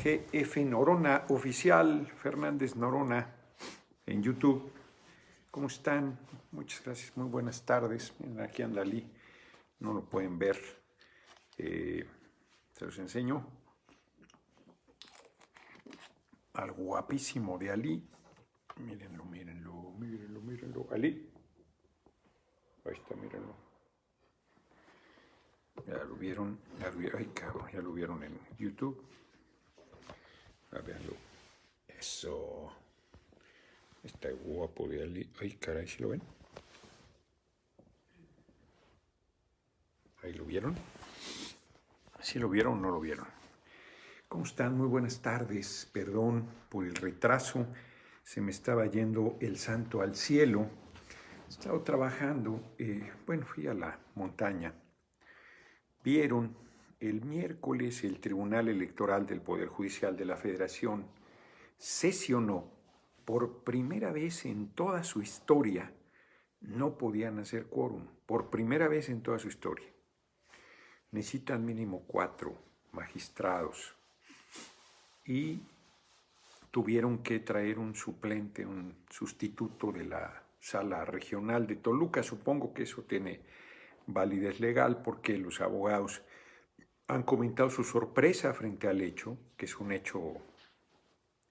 GF Norona Oficial, Fernández Norona, en YouTube. ¿Cómo están? Muchas gracias, muy buenas tardes. Miren, aquí anda Ali, no lo pueden ver. Se los enseño. Al guapísimo de Ali. Mírenlo, mírenlo, mírenlo, mírenlo. Ali. Ahí está, mírenlo. Ya lo vieron, ay cabrón, ya lo vieron en YouTube. A verlo. Eso. Está guapo de Ali. Ay, caray, ¿sí lo ven? ¿Ahí lo vieron? ¿Sí lo vieron o no lo vieron? ¿Cómo están? Muy buenas tardes. Perdón por el retraso. Se me estaba yendo el santo al cielo. He estado trabajando. Bueno, fui a la montaña. Vieron, el miércoles el Tribunal Electoral del Poder Judicial de la Federación sesionó por primera vez en toda su historia. No podían hacer quórum, por primera vez en toda su historia. Necesitan mínimo 4 magistrados y tuvieron que traer un suplente, un sustituto de la Sala Regional de Toluca. Supongo que eso tiene validez legal porque los abogados han comentado su sorpresa frente al hecho, que es un hecho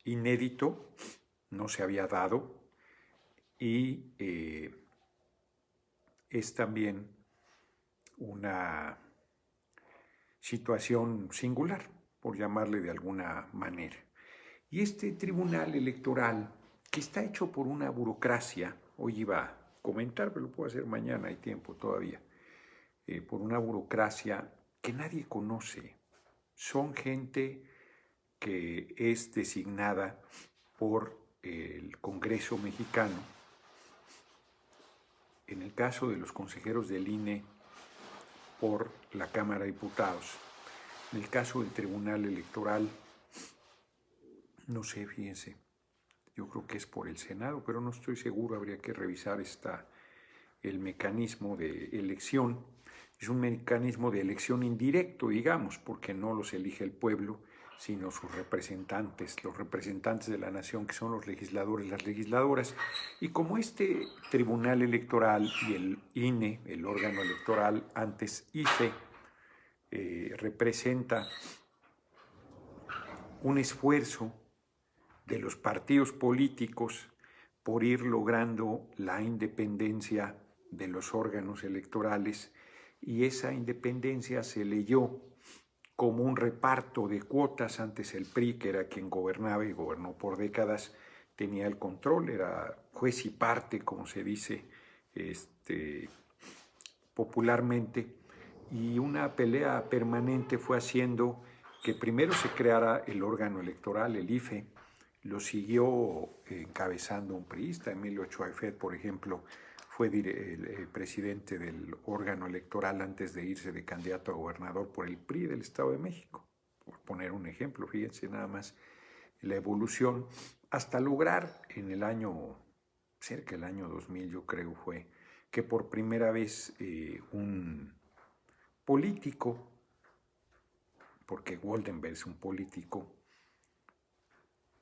inédito, no se había dado, y es también una situación singular, por llamarle de alguna manera. Y este tribunal electoral, que está hecho por una burocracia, hoy iba a comentar, pero lo puedo hacer mañana, hay tiempo todavía, por una burocracia que nadie conoce. Son gente que es designada por el Congreso mexicano. En el caso de los consejeros del INE, por la Cámara de Diputados. En el caso del Tribunal Electoral, no sé, fíjense, yo creo que es por el Senado, pero no estoy seguro, habría que revisar el mecanismo de elección. Es un mecanismo de elección indirecto, digamos, porque no los elige el pueblo, sino sus representantes, los representantes de la nación, que son los legisladores, las legisladoras. Y como este Tribunal Electoral y el INE, el órgano electoral, antes IFE, representa un esfuerzo de los partidos políticos por ir logrando la independencia de los órganos electorales, y esa independencia se leyó como un reparto de cuotas. Antes el PRI, que era quien gobernaba y gobernó por décadas, tenía el control, era juez y parte, como se dice popularmente, y una pelea permanente fue haciendo que primero se creara el órgano electoral, el IFE. Lo siguió encabezando un priista, Emilio Ochoa Ifet, por ejemplo, fue el presidente del órgano electoral antes de irse de candidato a gobernador por el PRI del Estado de México, por poner un ejemplo. Fíjense nada más la evolución, hasta lograr en el año, cerca del año 2000 yo creo fue, que por primera vez un político, porque Goldenberg es un político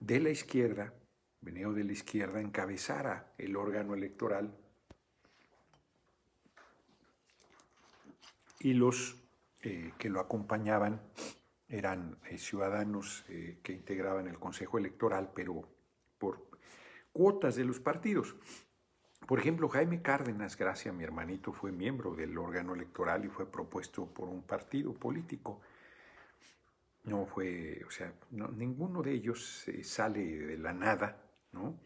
de la izquierda, venido de la izquierda, encabezara el órgano electoral, y los que lo acompañaban eran ciudadanos que integraban el Consejo Electoral, pero por cuotas de los partidos. Por ejemplo, Jaime Cárdenas Gracia, mi hermanito, fue miembro del órgano electoral y fue propuesto por un partido político. No fue, o sea, no, ninguno de ellos sale de la nada, ¿no?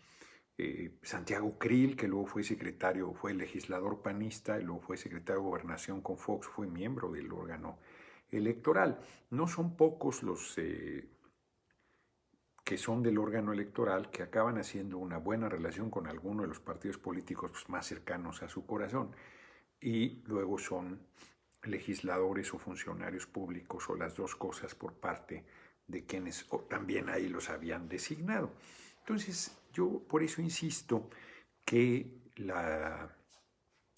Santiago Krill, que luego fue secretario, fue legislador panista y luego fue secretario de Gobernación con Fox, fue miembro del órgano electoral. No son pocos los que son del órgano electoral que acaban haciendo una buena relación con alguno de los partidos políticos más cercanos a su corazón y luego son legisladores o funcionarios públicos o las dos cosas por parte de quienes también ahí los habían designado. Entonces, yo por eso insisto que la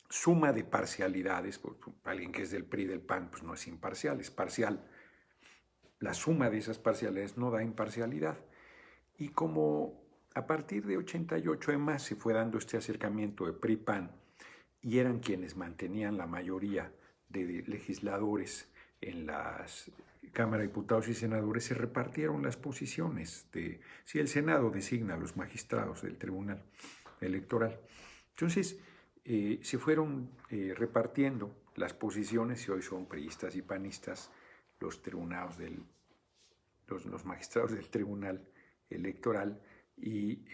suma de parcialidades, pues, alguien que es del PRI y del PAN, pues no es imparcial, es parcial. la suma de esas parcialidades no da imparcialidad. Y como a partir de 88 en más se fue dando este acercamiento de PRI-PAN y eran quienes mantenían la mayoría de legisladores en las Cámara de Diputados y Senadores, se repartieron las posiciones. Si el Senado designa a los magistrados del Tribunal Electoral. Entonces, se fueron repartiendo las posiciones y hoy son priistas y panistas los magistrados del Tribunal Electoral y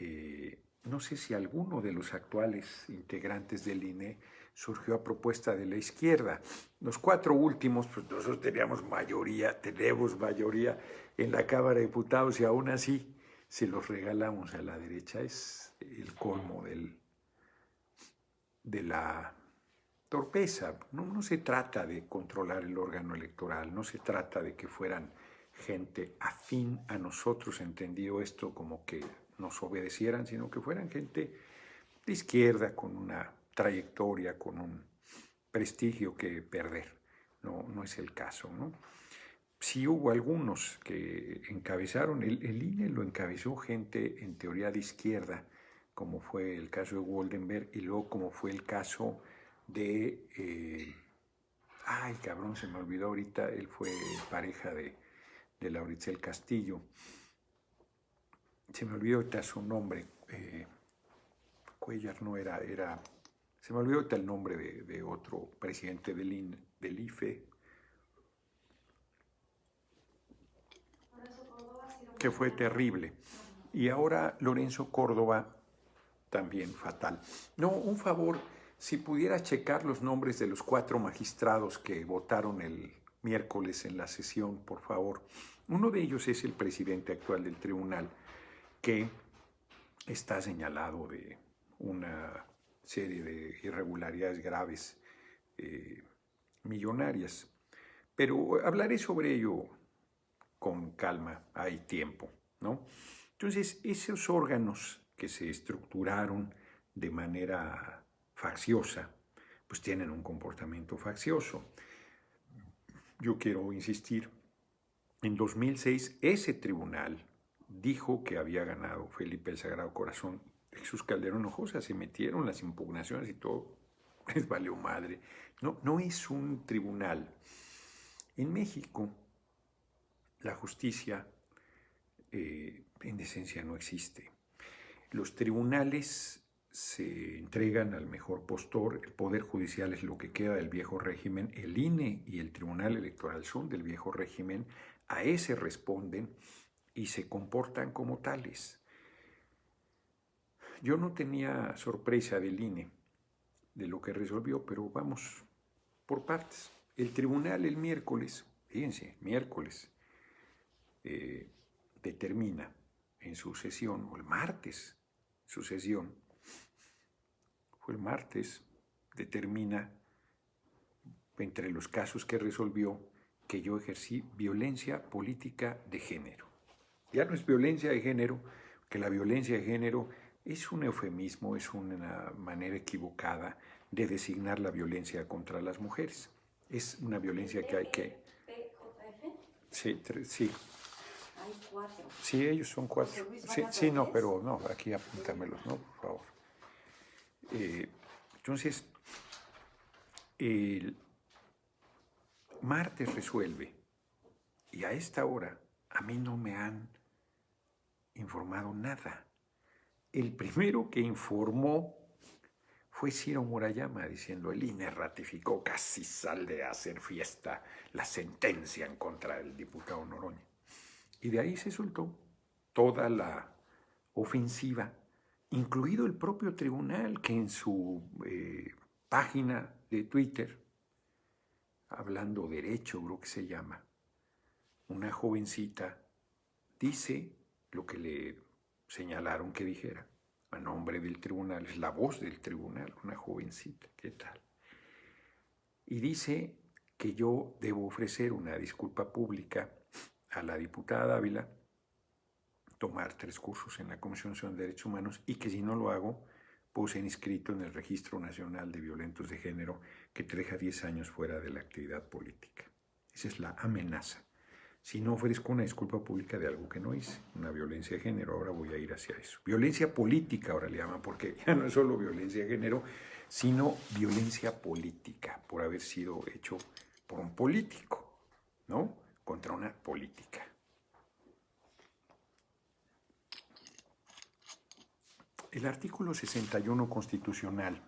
no sé si alguno de los actuales integrantes del INE surgió a propuesta de la izquierda. Los 4 últimos, pues nosotros tenemos mayoría en la Cámara de Diputados y aún así se los regalamos a la derecha. Es el colmo de la torpeza. No se trata de controlar el órgano electoral, no se trata de que fueran gente afín a nosotros, entendido esto como que nos obedecieran, sino que fueran gente de izquierda con una trayectoria, con un prestigio que perder. No es el caso, ¿no? Sí hubo algunos que encabezaron, el INE lo encabezó gente en teoría de izquierda, como fue el caso de Goldenberg, y luego como fue el caso de... ay, cabrón, se me olvidó ahorita, él fue pareja de Lauricel Castillo. Se me olvidó ahorita su nombre. Cuellar no era... Se me olvidó ahorita el nombre de otro presidente del IFE. Que fue terrible. Y ahora Lorenzo Córdoba, también fatal. No, un favor, si pudiera checar los nombres de los 4 magistrados que votaron el miércoles en la sesión, por favor. Uno de ellos es el presidente actual del tribunal, que está señalado de una serie de irregularidades graves, millonarias. Pero hablaré sobre ello con calma, hay tiempo, ¿no? Entonces, esos órganos que se estructuraron de manera facciosa, pues tienen un comportamiento faccioso. Yo quiero insistir, en 2006 ese tribunal dijo que había ganado Felipe el Sagrado Corazón. Jesús Calderón Hinojosa, se metieron las impugnaciones y todo, les valió madre. No es un tribunal. En México, la justicia en esencia no existe. Los tribunales se entregan al mejor postor, el Poder Judicial es lo que queda del viejo régimen, el INE y el Tribunal Electoral son del viejo régimen, a ese responden y se comportan como tales. Yo no tenía sorpresa del INE, de lo que resolvió, pero vamos por partes. El tribunal el miércoles, fíjense, miércoles, determina en su sesión, o el martes, su sesión, fue el martes, determina entre los casos que resolvió que yo ejercí violencia política de género. Ya no es violencia de género, que la violencia de género es un eufemismo, es una manera equivocada de designar la violencia contra las mujeres. Es una violencia que hay que... Sí, sí. Hay 4. Sí, ellos son 4. Sí, no, pero no, aquí apúntamelos, ¿no? Por favor. Entonces, el martes resuelve y a esta hora a mí no me han informado nada. El primero que informó fue Ciro Murayama diciendo el INE ratificó, casi sale a hacer fiesta, la sentencia en contra del diputado Noroña. Y de ahí se soltó toda la ofensiva, incluido el propio tribunal que en su página de Twitter, hablando derecho creo que se llama, una jovencita dice lo que le señalaron que dijera a nombre del tribunal, es la voz del tribunal, una jovencita, ¿qué tal? Y dice que yo debo ofrecer una disculpa pública a la diputada Ávila, tomar 3 cursos en la Comisión Nacional de Derechos Humanos y que si no lo hago, puedo ser inscrito en el Registro Nacional de Violentos de Género que te deja 10 años fuera de la actividad política. Esa es la amenaza. si no ofrezco una disculpa pública de algo que no hice, una violencia de género. Ahora voy a ir hacia eso. Violencia política ahora le llaman, porque ya no es solo violencia de género, sino violencia política, por haber sido hecho por un político, ¿no? Contra una política. El artículo 61 constitucional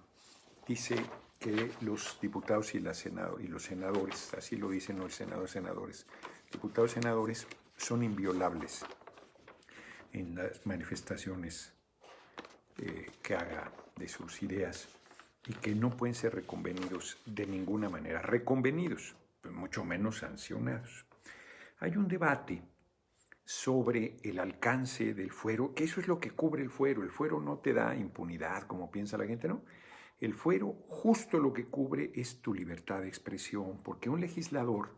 dice que los diputados y los senadores, así lo dicen los senadores, diputados y senadores son inviolables en las manifestaciones que haga de sus ideas y que no pueden ser reconvenidos de ninguna manera, reconvenidos, pues mucho menos sancionados. Hay un debate sobre el alcance del fuero, que eso es lo que cubre el fuero. El fuero no te da impunidad, como piensa la gente, ¿no? El fuero justo lo que cubre es tu libertad de expresión, porque un legislador,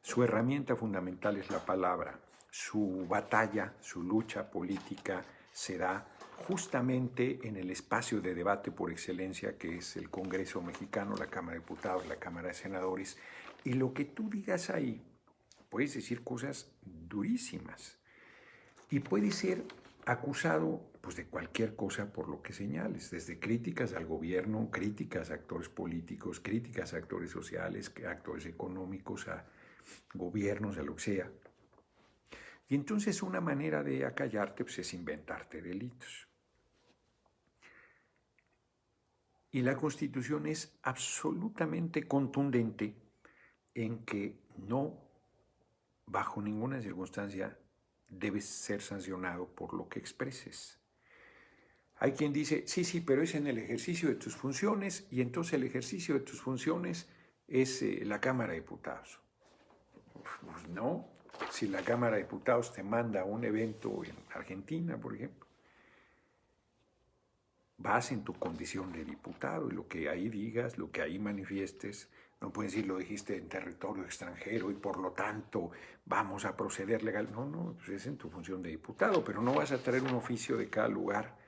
su herramienta fundamental es la palabra. Su batalla, su lucha política se da justamente en el espacio de debate por excelencia que es el Congreso mexicano, la Cámara de Diputados, la Cámara de Senadores, y lo que tú digas ahí, puedes decir cosas durísimas y puedes ser acusado pues, de cualquier cosa por lo que señales, desde críticas al gobierno, críticas a actores políticos, críticas a actores sociales, a actores económicos, a gobiernos, a lo que sea. Y entonces una manera de acallarte pues, es inventarte delitos. Y la Constitución es absolutamente contundente en que no, bajo ninguna circunstancia, debes ser sancionado por lo que expreses. Hay quien dice, sí, pero es en el ejercicio de tus funciones y entonces el ejercicio de tus funciones es la Cámara de Diputados. Pues no, si la Cámara de Diputados te manda a un evento en Argentina, por ejemplo, vas en tu condición de diputado y lo que ahí digas, lo que ahí manifiestes, no puedes decir lo dijiste en territorio extranjero y por lo tanto vamos a proceder legal. No, pues es en tu función de diputado, pero no vas a traer un oficio de cada lugar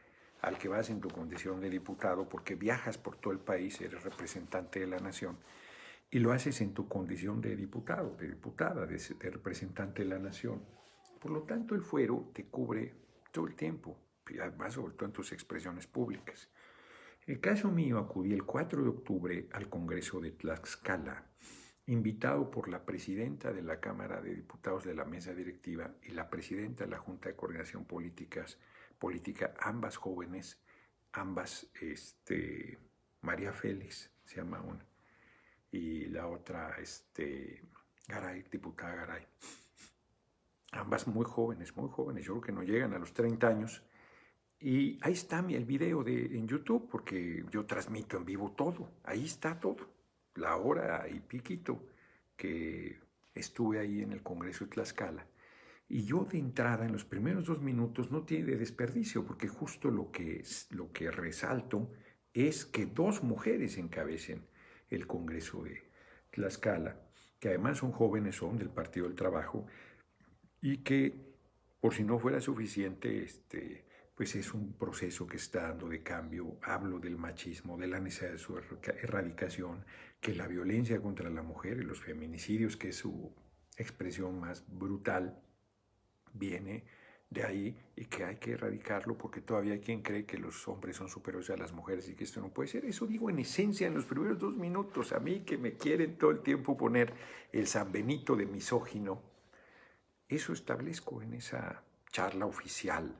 al que vas en tu condición de diputado porque viajas por todo el país, eres representante de la nación y lo haces en tu condición de diputado, de diputada, de representante de la nación. Por lo tanto, el fuero te cubre todo el tiempo, además sobre todo en tus expresiones públicas. En el caso mío, acudí el 4 de octubre al Congreso de Tlaxcala, invitado por la presidenta de la Cámara de Diputados de la Mesa Directiva y la presidenta de la Junta de Coordinación Política, ambas jóvenes, ambas, María Félix, se llama una, y la otra, Garay, diputada Garay. Ambas muy jóvenes, yo creo que no llegan a los 30 años. Y ahí está el video en YouTube, porque yo transmito en vivo todo. Ahí está todo. La hora y piquito que estuve ahí en el Congreso de Tlaxcala. Y yo de entrada, en los primeros 2 minutos, no tiene desperdicio, porque justo lo que resalto es que 2 mujeres encabecen el Congreso de Tlaxcala, que además son jóvenes, son del Partido del Trabajo, y que, por si no fuera suficiente, pues es un proceso que está dando de cambio. Hablo del machismo, de la necesidad de su erradicación, que la violencia contra la mujer y los feminicidios, que es su expresión más brutal, viene de ahí y que hay que erradicarlo porque todavía hay quien cree que los hombres son superiores a las mujeres y que esto no puede ser. Eso digo en esencia en los primeros 2 minutos. A mí que me quieren todo el tiempo poner el San Benito de misógino, eso establezco en esa charla oficial,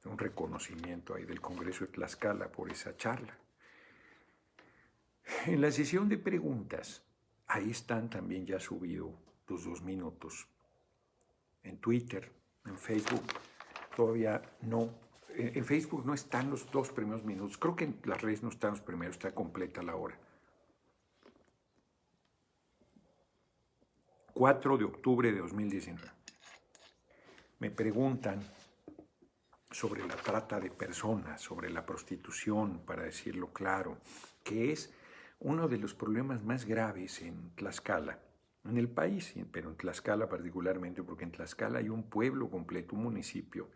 un reconocimiento ahí del Congreso de Tlaxcala por esa charla. En la sesión de preguntas, ahí están también ya subido los 2 minutos. En Twitter, en Facebook, todavía no. En Facebook no están los 2 primeros minutos. Creo que en las redes no están los primeros, está completa la hora. 4 de octubre de 2019. Me preguntan sobre la trata de personas, sobre la prostitución, para decirlo claro, que es uno de los problemas más graves en Tlaxcala, en el país, pero en Tlaxcala particularmente, porque en Tlaxcala hay un pueblo completo, un municipio,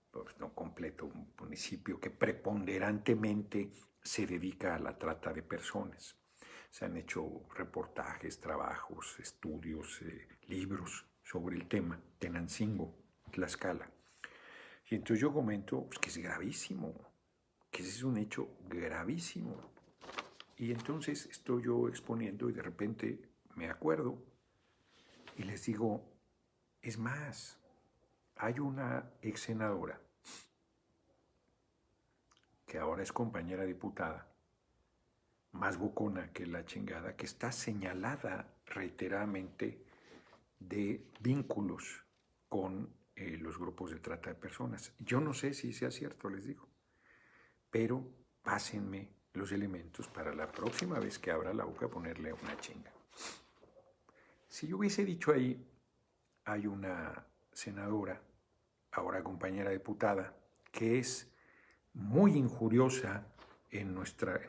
pues no completo, un municipio que preponderantemente se dedica a la trata de personas. Se han hecho reportajes, trabajos, estudios, libros sobre el tema, Tenancingo, Tlaxcala. Y entonces yo comento pues, que es gravísimo, que ese es un hecho gravísimo. Y entonces estoy yo exponiendo y de repente me acuerdo y les digo, es más, hay una ex senadora que ahora es compañera diputada, más bocona que la chingada, que está señalada reiteradamente de vínculos con los grupos de trata de personas. Yo no sé si sea cierto, les digo, pero pásenme los elementos para la próxima vez que abra la boca ponerle una chinga. Si yo hubiese dicho ahí, hay una senadora, ahora compañera diputada, que es muy injuriosa en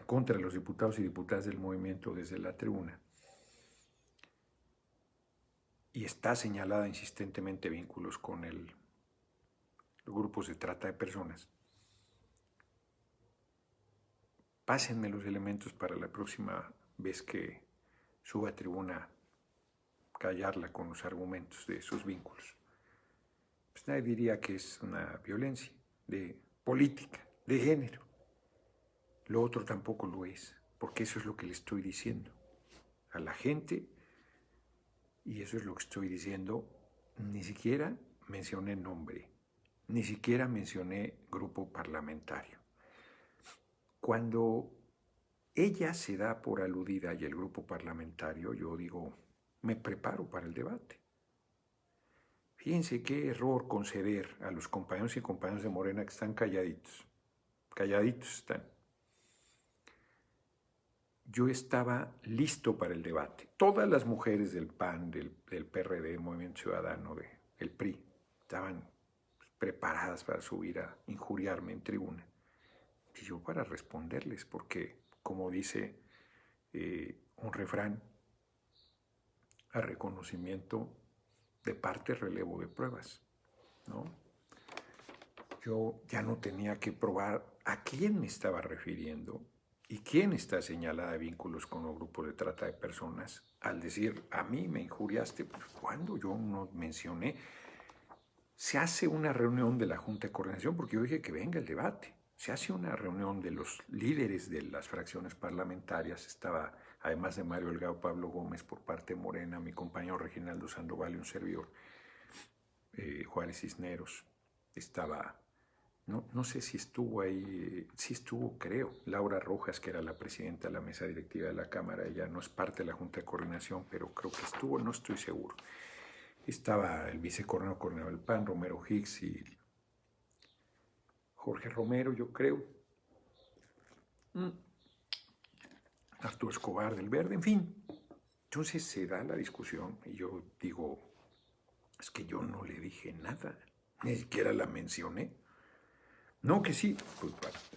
contra de los diputados y diputadas del movimiento desde la tribuna, y está señalada insistentemente vínculos con los grupos de trata de personas. Pásenme los elementos para la próxima vez que suba a tribuna callarla con los argumentos de sus vínculos. Pues nadie diría que es una violencia de política, de género. Lo otro tampoco lo es, porque eso es lo que le estoy diciendo a la gente, y eso es lo que estoy diciendo. Ni siquiera mencioné nombre, ni siquiera mencioné grupo parlamentario. Cuando ella se da por aludida y el grupo parlamentario, yo digo, me preparo para el debate. Fíjense qué error conceder a los compañeros y compañeras de Morena que están calladitos. Calladitos están. Yo estaba listo para el debate. Todas las mujeres del PAN, del PRD, Movimiento Ciudadano, del PRI, estaban preparadas para subir a injuriarme en tribuna. Y yo para responderles, porque, como dice un refrán, a reconocimiento de parte, relevo de pruebas, ¿no? Yo ya no tenía que probar a quién me estaba refiriendo y quién está señalada de vínculos con los grupos de trata de personas al decir, a mí me injuriaste. Pues, ¿cuándo? Yo no mencioné. Se hace una reunión de la Junta de Coordinación, porque yo dije que venga el debate. Se hace una reunión de los líderes de las fracciones parlamentarias. Estaba, además de Mario Delgado, Pablo Gómez por parte de Morena, mi compañero Reginaldo Sandoval y un servidor, Juárez Cisneros. Estaba, no sé si estuvo ahí, sí estuvo, creo, Laura Rojas, que era la presidenta de la mesa directiva de la Cámara. Ella no es parte de la Junta de Coordinación, pero creo que estuvo, no estoy seguro. Estaba el vicecoordinador del PAN, Romero Hicks, y Jorge Romero, yo creo. Arturo Escobar del Verde, en fin. Entonces se da la discusión y yo digo, es que yo no le dije nada, ni siquiera la mencioné. No, que sí, pues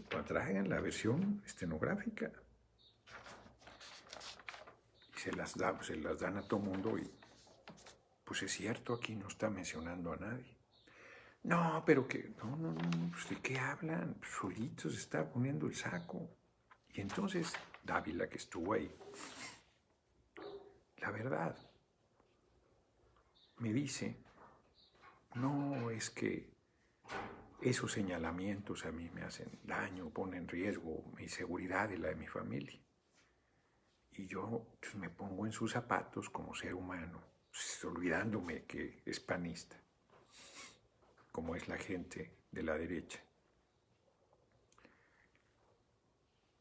para traigan la versión estenográfica. Y se las dan a todo mundo y pues es cierto, aquí no está mencionando a nadie. No, pero que, no, pues ¿de qué hablan? Pues solitos se está poniendo el saco. Y entonces Dávila, que estuvo ahí, la verdad, me dice, no, es que esos señalamientos a mí me hacen daño, ponen en riesgo mi seguridad y la de mi familia. Y yo pues, me pongo en sus zapatos como ser humano, pues, olvidándome que es panista, como es la gente de la derecha.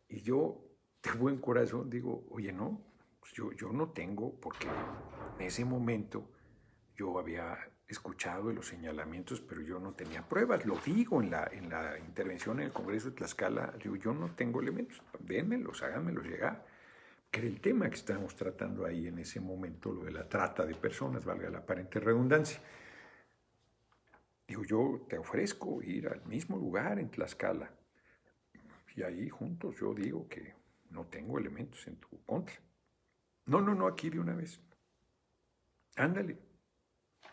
Y yo, de buen corazón, digo, oye, no, pues yo no tengo, porque en ese momento yo había escuchado de los señalamientos, pero yo no tenía pruebas. Lo digo en la intervención en el Congreso de Tlaxcala, digo, yo no tengo elementos, dénmelos, háganmelos llegar. Que era el tema que estábamos tratando ahí en ese momento, lo de la trata de personas, valga la aparente redundancia. Digo, yo te ofrezco ir al mismo lugar en Tlaxcala, y ahí juntos yo digo que no tengo elementos en tu contra. No, aquí de una vez. Ándale.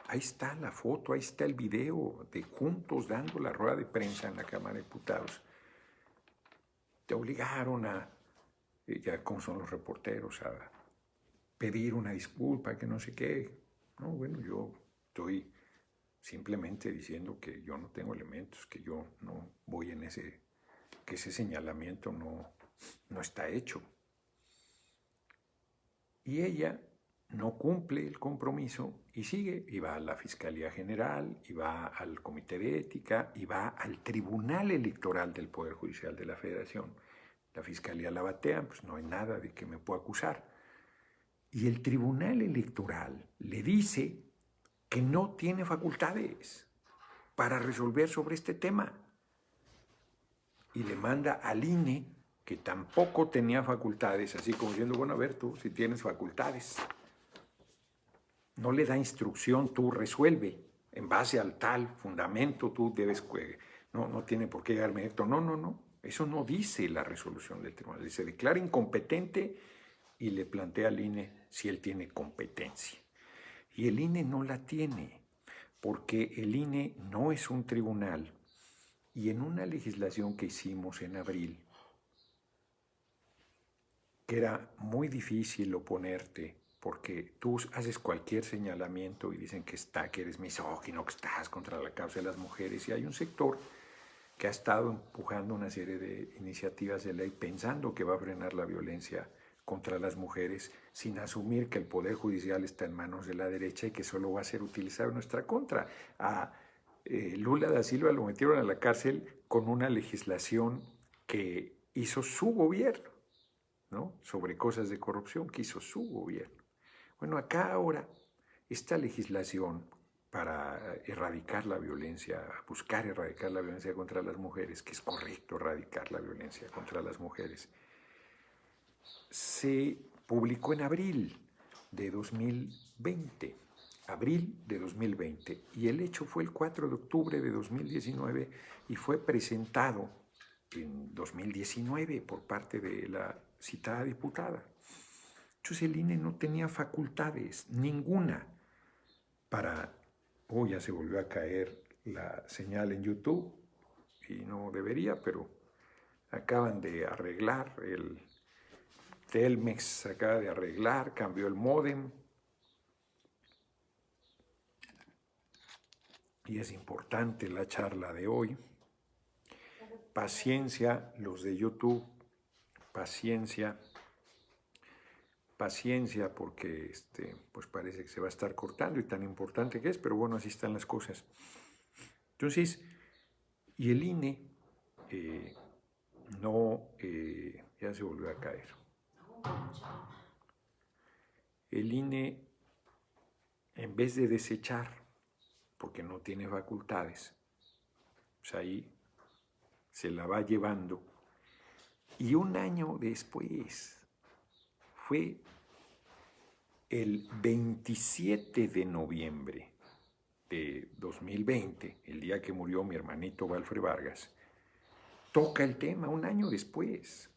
Ahí está la foto, ahí está el video de juntos dando la rueda de prensa en la Cámara de Diputados. Te obligaron a, ya como son los reporteros, a pedir una disculpa, que no sé qué. No, bueno, yo Estoy simplemente diciendo que yo no tengo elementos, que yo no voy en que ese señalamiento no está hecho. Y ella no cumple el compromiso y sigue, y va a la Fiscalía General, y va al Comité de Ética, y va al Tribunal Electoral del Poder Judicial de la Federación. La Fiscalía la batea, pues no hay nada de que me pueda acusar. Y el Tribunal Electoral le dice que no tiene facultades para resolver sobre este tema. Y le manda al INE, que tampoco tenía facultades, así como diciendo, bueno, a ver tú, si tienes facultades. No le da instrucción, tú resuelve, en base al tal fundamento, tú debes, no tiene por qué llegarme esto. No, eso no dice la resolución del tribunal. Se declara incompetente y le plantea al INE si él tiene competencia. Y el INE no la tiene, porque el INE no es un tribunal. Y en una legislación que hicimos en abril, que era muy difícil oponerte, porque tú haces cualquier señalamiento y dicen que eres misógino, que estás contra la causa de las mujeres, y hay un sector que ha estado empujando una serie de iniciativas de ley pensando que va a frenar la violencia contra las mujeres, sin asumir que el Poder Judicial está en manos de la derecha y que solo va a ser utilizado en nuestra contra. A Lula da Silva lo metieron a la cárcel con una legislación que hizo su gobierno, ¿no? Sobre cosas de corrupción que hizo su gobierno. Bueno, acá ahora esta legislación para erradicar la violencia, buscar erradicar la violencia contra las mujeres, que es correcto erradicar la violencia contra las mujeres, se publicó en abril de 2020, y el hecho fue el 4 de octubre de 2019 y fue presentado en 2019 por parte de la citada diputada. Entonces el INE no tenía facultades, ninguna, para... ya se volvió a caer la señal en YouTube y no debería, pero acaban de arreglar el Telmex, acaba de arreglar, cambió el módem. Y es importante la charla de hoy. Paciencia, los de YouTube, paciencia, porque pues parece que se va a estar cortando y tan importante que es, pero bueno, así están las cosas. Entonces, y el INE ya se volvió a caer. El INE, en vez de desechar, porque no tiene facultades, pues ahí se la va llevando. Y un año después, fue el 27 de noviembre de 2020, el día que murió mi hermanito Walfred Vargas, toca el tema un año después,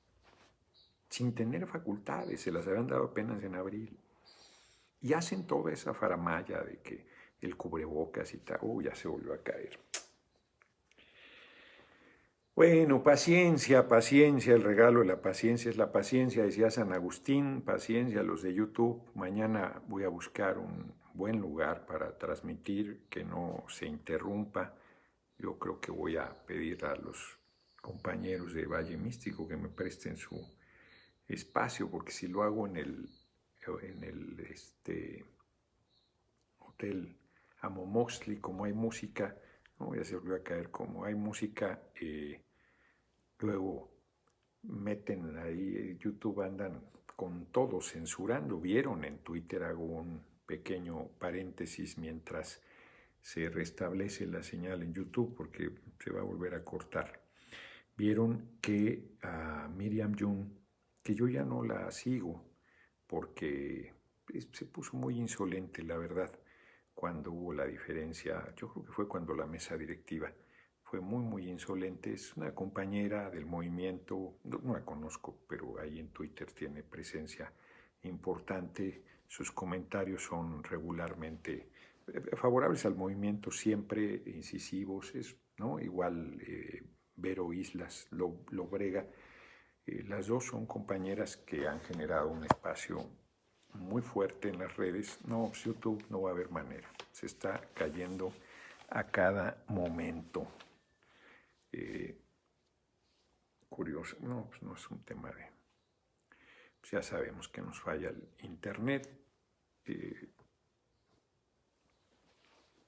sin tener facultades, se las habían dado apenas en abril. Y hacen toda esa faramalla de que el cubrebocas y tal, ya se volvió a caer. Bueno, paciencia, el regalo de la paciencia es la paciencia, decía San Agustín, paciencia, los de YouTube. Mañana voy a buscar un buen lugar para transmitir, que no se interrumpa. Yo creo que voy a pedir a los compañeros de Valle Místico que me presten su espacio, porque si lo hago en el Hotel Amomoxtli, como hay música, ya se volvió a caer, como hay música, luego meten ahí, YouTube andan con todo censurando. Vieron en Twitter, hago un pequeño paréntesis mientras se restablece la señal en YouTube porque se va a volver a cortar. Vieron que a Miriam Jung, que yo ya no la sigo porque se puso muy insolente, la verdad, cuando hubo la diferencia. Yo creo que fue cuando la mesa directiva fue muy insolente. Es una compañera del movimiento, no la conozco, pero ahí en Twitter tiene presencia importante. Sus comentarios son regularmente favorables al movimiento, siempre incisivos, ¿no? Igual Vero Islas Lobrega. Las dos son compañeras que han generado un espacio muy fuerte en las redes. No, pues YouTube no va a haber manera. Se está cayendo a cada momento. Curioso. No, pues no es un tema de... Pues ya sabemos que nos falla el internet.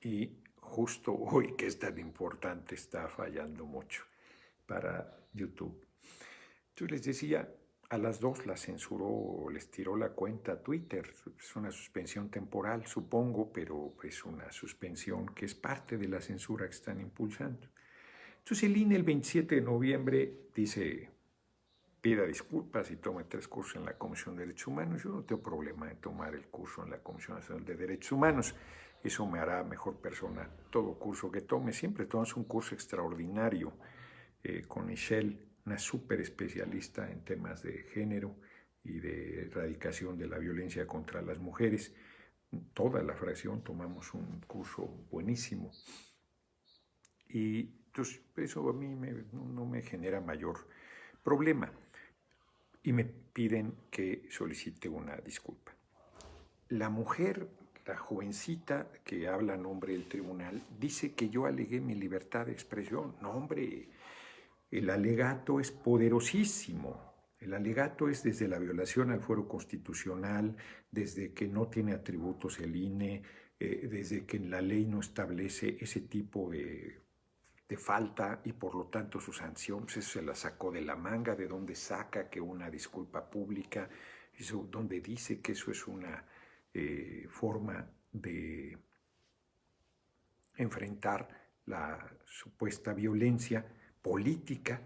Y justo hoy, que es tan importante, está fallando mucho para YouTube. Entonces les decía, a las 2 la censuró, les tiró la cuenta a Twitter. Es una suspensión temporal, supongo, pero es una suspensión que es parte de la censura que están impulsando. Entonces el INE el 27 de noviembre dice, pida disculpas y tome 3 cursos en la Comisión de Derechos Humanos. Yo no tengo problema en tomar el curso en la Comisión Nacional de Derechos Humanos. Eso me hará mejor persona todo curso que tome. Siempre tomas un curso extraordinario con Michelle, una súper especialista en temas de género y de erradicación de la violencia contra las mujeres. Toda la fracción tomamos un curso buenísimo. Y entonces eso a mí no me genera mayor problema. Y me piden que solicite una disculpa. La mujer, la jovencita que habla a nombre del tribunal, dice que yo alegué mi libertad de expresión. No, hombre, el alegato es poderosísimo. El alegato es desde la violación al fuero constitucional, desde que no tiene atributos el INE, desde que la ley no establece ese tipo de falta y por lo tanto su sanción, pues eso se la sacó de la manga, de donde saca que una disculpa pública, eso, donde dice que eso es una forma de enfrentar la supuesta violencia política.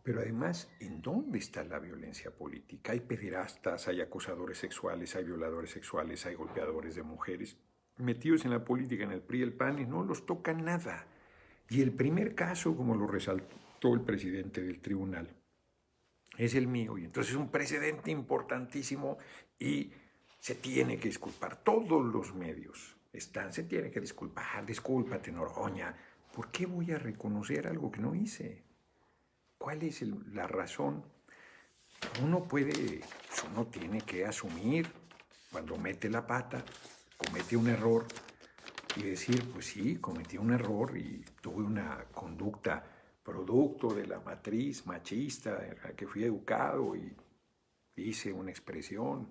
Pero además, ¿en dónde está la violencia política? Hay pederastas, hay acosadores sexuales, hay violadores sexuales, hay golpeadores de mujeres metidos en la política, en el PRI y el PAN, y no los toca nada. Y el primer caso, como lo resaltó el presidente del tribunal, es el mío. Y entonces es un precedente importantísimo y se tiene que disculpar. Todos los medios se tienen que disculpar. Discúlpate, Noroña. ¿Por qué voy a reconocer algo que no hice? ¿Cuál es la razón? Uno tiene que asumir cuando mete la pata, comete un error y decir, pues sí, cometí un error y tuve una conducta producto de la matriz machista en la que fui educado y hice una expresión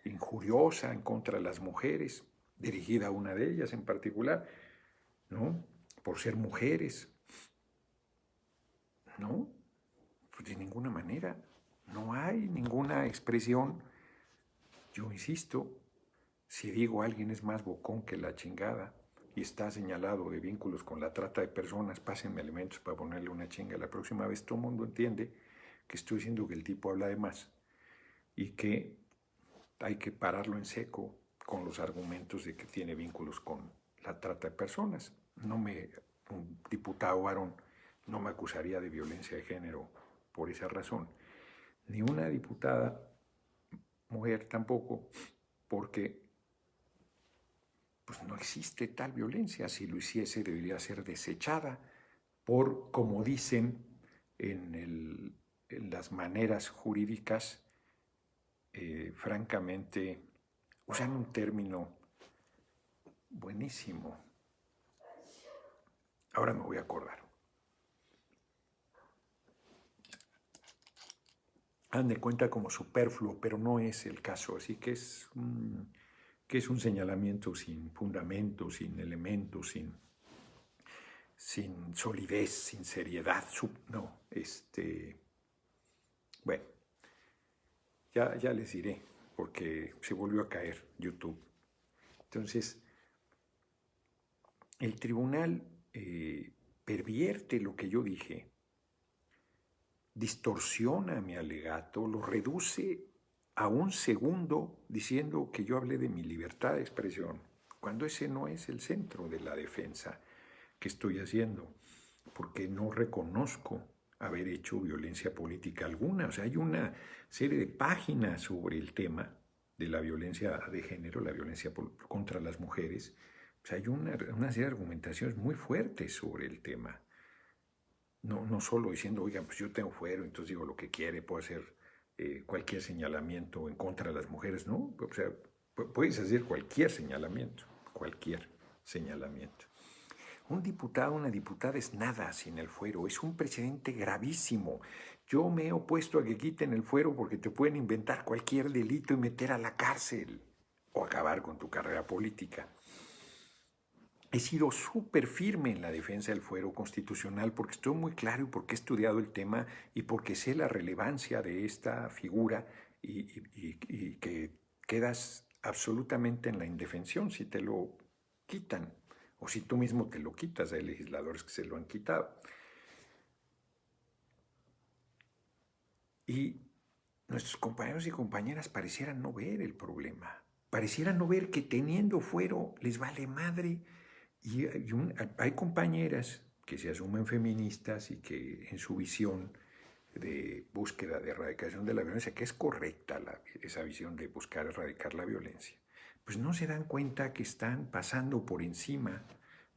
injuriosa en contra de las mujeres, dirigida a una de ellas en particular, ¿no? Por ser mujeres, ¿no? Pues de ninguna manera, no hay ninguna expresión. Yo insisto, si digo alguien es más bocón que la chingada y está señalado de vínculos con la trata de personas, pásenme elementos para ponerle una chinga. La próxima vez todo el mundo entiende que estoy diciendo que el tipo habla de más y que hay que pararlo en seco con los argumentos de que tiene vínculos con la trata de personas. Un diputado varón no me acusaría de violencia de género por esa razón. Ni una diputada mujer tampoco, porque pues no existe tal violencia. Si lo hiciese, debería ser desechada por, como dicen en las maneras jurídicas, francamente, usan un término buenísimo. Ahora me voy a acordar. Han de cuenta como superfluo, pero no es el caso. Así que es un señalamiento sin fundamento, sin elementos, sin solidez, sin seriedad. No, bueno, ya les diré, porque se volvió a caer YouTube. Entonces, el tribunal pervierte lo que yo dije, distorsiona mi alegato, lo reduce a un segundo diciendo que yo hablé de mi libertad de expresión, cuando ese no es el centro de la defensa que estoy haciendo, porque no reconozco haber hecho violencia política alguna. O sea, hay una serie de páginas sobre el tema de la violencia de género, la violencia contra las mujeres. O sea, hay una serie de argumentaciones muy fuertes sobre el tema. No solo diciendo, oigan, pues yo tengo fuero, entonces digo lo que quiere, puedo hacer cualquier señalamiento en contra de las mujeres, ¿no? O sea, puedes hacer cualquier señalamiento. Un diputado, una diputada es nada sin el fuero, es un precedente gravísimo. Yo me he opuesto a que quiten el fuero porque te pueden inventar cualquier delito y meter a la cárcel o acabar con tu carrera política. He sido súper firme en la defensa del fuero constitucional porque estoy muy claro y porque he estudiado el tema y porque sé la relevancia de esta figura y que quedas absolutamente en la indefensión si te lo quitan o si tú mismo te lo quitas. Hay legisladores que se lo han quitado. Y nuestros compañeros y compañeras parecieran no ver el problema, parecieran no ver que teniendo fuero les vale madre. Y hay compañeras que se asumen feministas y que en su visión de búsqueda de erradicación de la violencia, que es correcta esa visión de buscar erradicar la violencia, pues no se dan cuenta que están pasando por encima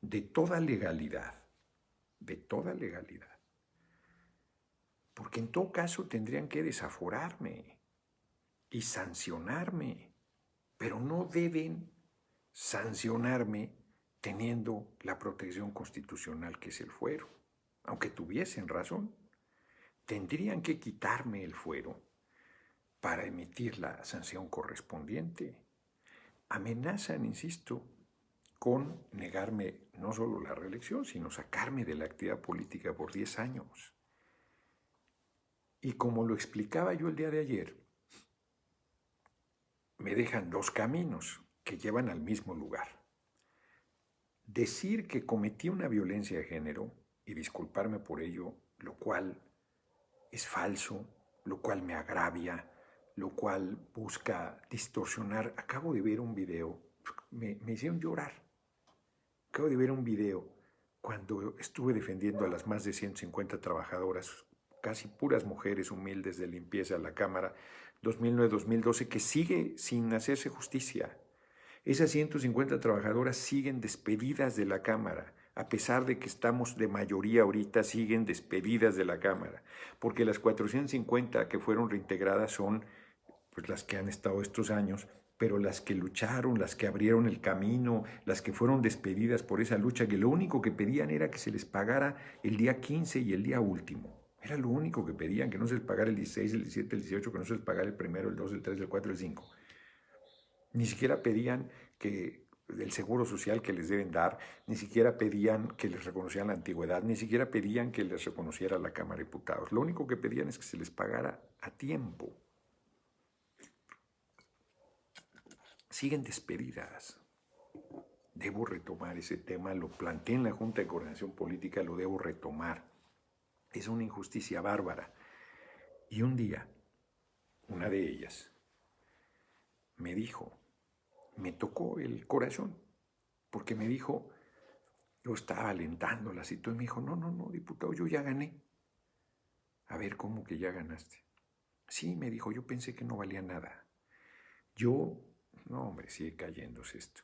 de toda legalidad, porque en todo caso tendrían que desaforarme y sancionarme, pero no deben sancionarme teniendo la protección constitucional que es el fuero. Aunque tuviesen razón, tendrían que quitarme el fuero para emitir la sanción correspondiente. Amenazan, insisto, con negarme no solo la reelección, sino sacarme de la actividad política por 10 años. Y como lo explicaba yo el día de ayer, me dejan dos caminos que llevan al mismo lugar. Decir que cometí una violencia de género y disculparme por ello, lo cual es falso, lo cual me agravia, lo cual busca distorsionar. Acabo de ver un video, me hicieron llorar. Acabo de ver un video cuando estuve defendiendo a las más de 150 trabajadoras, casi puras mujeres humildes de limpieza a la Cámara, 2009-2012, que sigue sin hacerse justicia. Esas 150 trabajadoras siguen despedidas de la Cámara, a pesar de que estamos de mayoría ahorita, siguen despedidas de la Cámara, porque las 450 que fueron reintegradas son pues, las que han estado estos años, pero las que lucharon, las que abrieron el camino, las que fueron despedidas por esa lucha, que lo único que pedían era que se les pagara el día 15 y el día último. Era lo único que pedían, que no se les pagara el 16, el 17, el 18, que no se les pagara el primero, el 2, el 3, el 4, el 5. Ni siquiera pedían que el seguro social que les deben dar, ni siquiera pedían que les reconocieran la antigüedad, ni siquiera pedían que les reconociera la Cámara de Diputados. Lo único que pedían es que se les pagara a tiempo. Siguen despedidas. Debo retomar ese tema, lo planteé en la Junta de Coordinación Política, lo debo retomar. Es una injusticia bárbara. Y un día, una de ellas me dijo, me tocó el corazón, porque me dijo, yo estaba alentándolas y todo, y me dijo, no, diputado, yo ya gané. A ver, ¿cómo que ya ganaste? Sí, me dijo, yo pensé que no valía nada. No hombre, sigue cayéndose esto.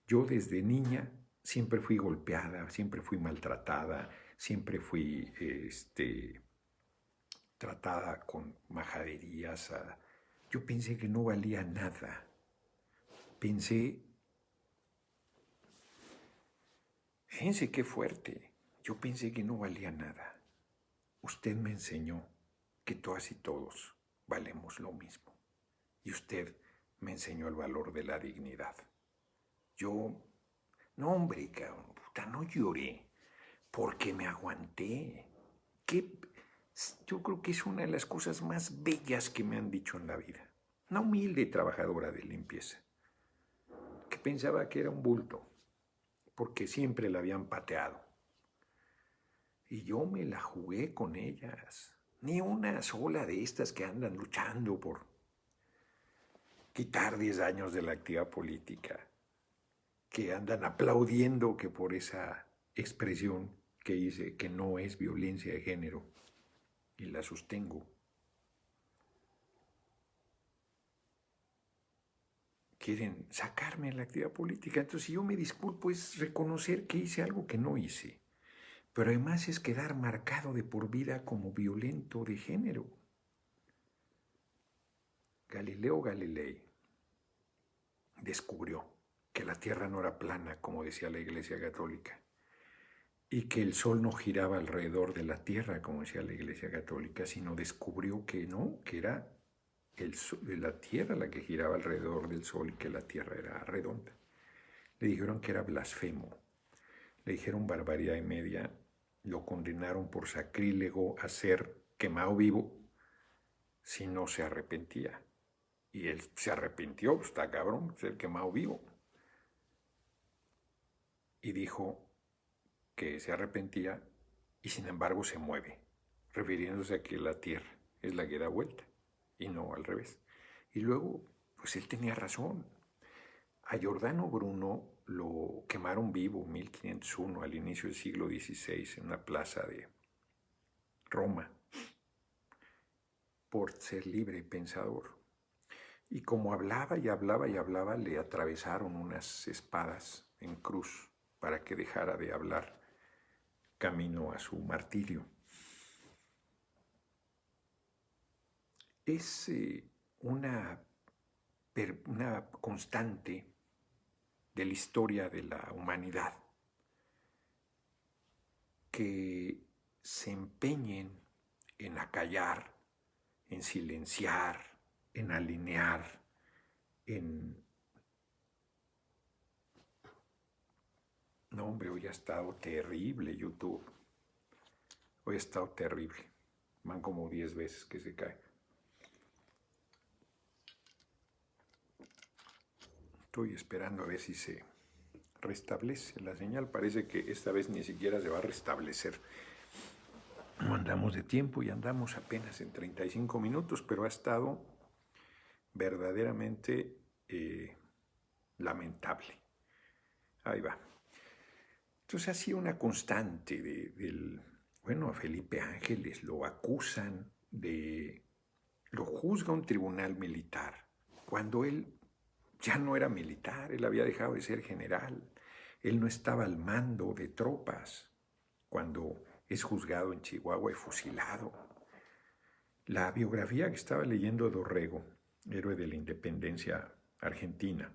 Yo desde niña siempre fui golpeada, siempre fui maltratada, siempre fui tratada con majaderías. Yo pensé que no valía nada. Fíjense qué fuerte, yo pensé que no valía nada. Usted me enseñó que todas y todos valemos lo mismo. Y usted me enseñó el valor de la dignidad. No hombre, cabrón, puta, no lloré, porque me aguanté. Yo creo que es una de las cosas más bellas que me han dicho en la vida. Una humilde trabajadora de limpieza, que pensaba que era un bulto, porque siempre la habían pateado. Y yo me la jugué con ellas. Ni una sola de estas que andan luchando por quitar 10 años de la actividad política, que andan aplaudiendo que por esa expresión que hice, que no es violencia de género, y la sostengo, quieren sacarme de la actividad política. Entonces, si yo me disculpo, es reconocer que hice algo que no hice. Pero además es quedar marcado de por vida como violento de género. Galileo Galilei descubrió que la Tierra no era plana, como decía la Iglesia Católica, y que el Sol no giraba alrededor de la Tierra, como decía la Iglesia Católica, sino descubrió que no, que era la Tierra la que giraba alrededor del Sol y que la Tierra era redonda. Le dijeron que era blasfemo, le dijeron barbaridad y media, lo condenaron por sacrílego a ser quemado vivo si no se arrepentía. Y él se arrepintió, está cabrón, ser quemado vivo. Y dijo que se arrepentía y sin embargo se mueve, refiriéndose a que la Tierra es la que da vuelta y no al revés. Y luego, pues él tenía razón. A Giordano Bruno lo quemaron vivo en 1501, al inicio del siglo XVI, en una plaza de Roma, por ser libre y pensador. Y como hablaba y hablaba y hablaba, le atravesaron unas espadas en cruz para que dejara de hablar camino a su martirio. Es una constante de la historia de la humanidad que se empeñen en acallar, en silenciar, en alinear, No, hombre, hoy ha estado terrible YouTube. Hoy ha estado terrible. Van como 10 veces que se cae. Estoy esperando a ver si se restablece la señal. Parece que esta vez ni siquiera se va a restablecer. No andamos de tiempo y andamos apenas en 35 minutos, pero ha estado verdaderamente lamentable. Ahí va. Entonces ha sido una constante a Felipe Ángeles lo acusan lo juzga un tribunal militar, cuando él ya no era militar, él había dejado de ser general, él no estaba al mando de tropas, cuando es juzgado en Chihuahua y fusilado. La biografía que estaba leyendo Dorrego, héroe de la independencia argentina,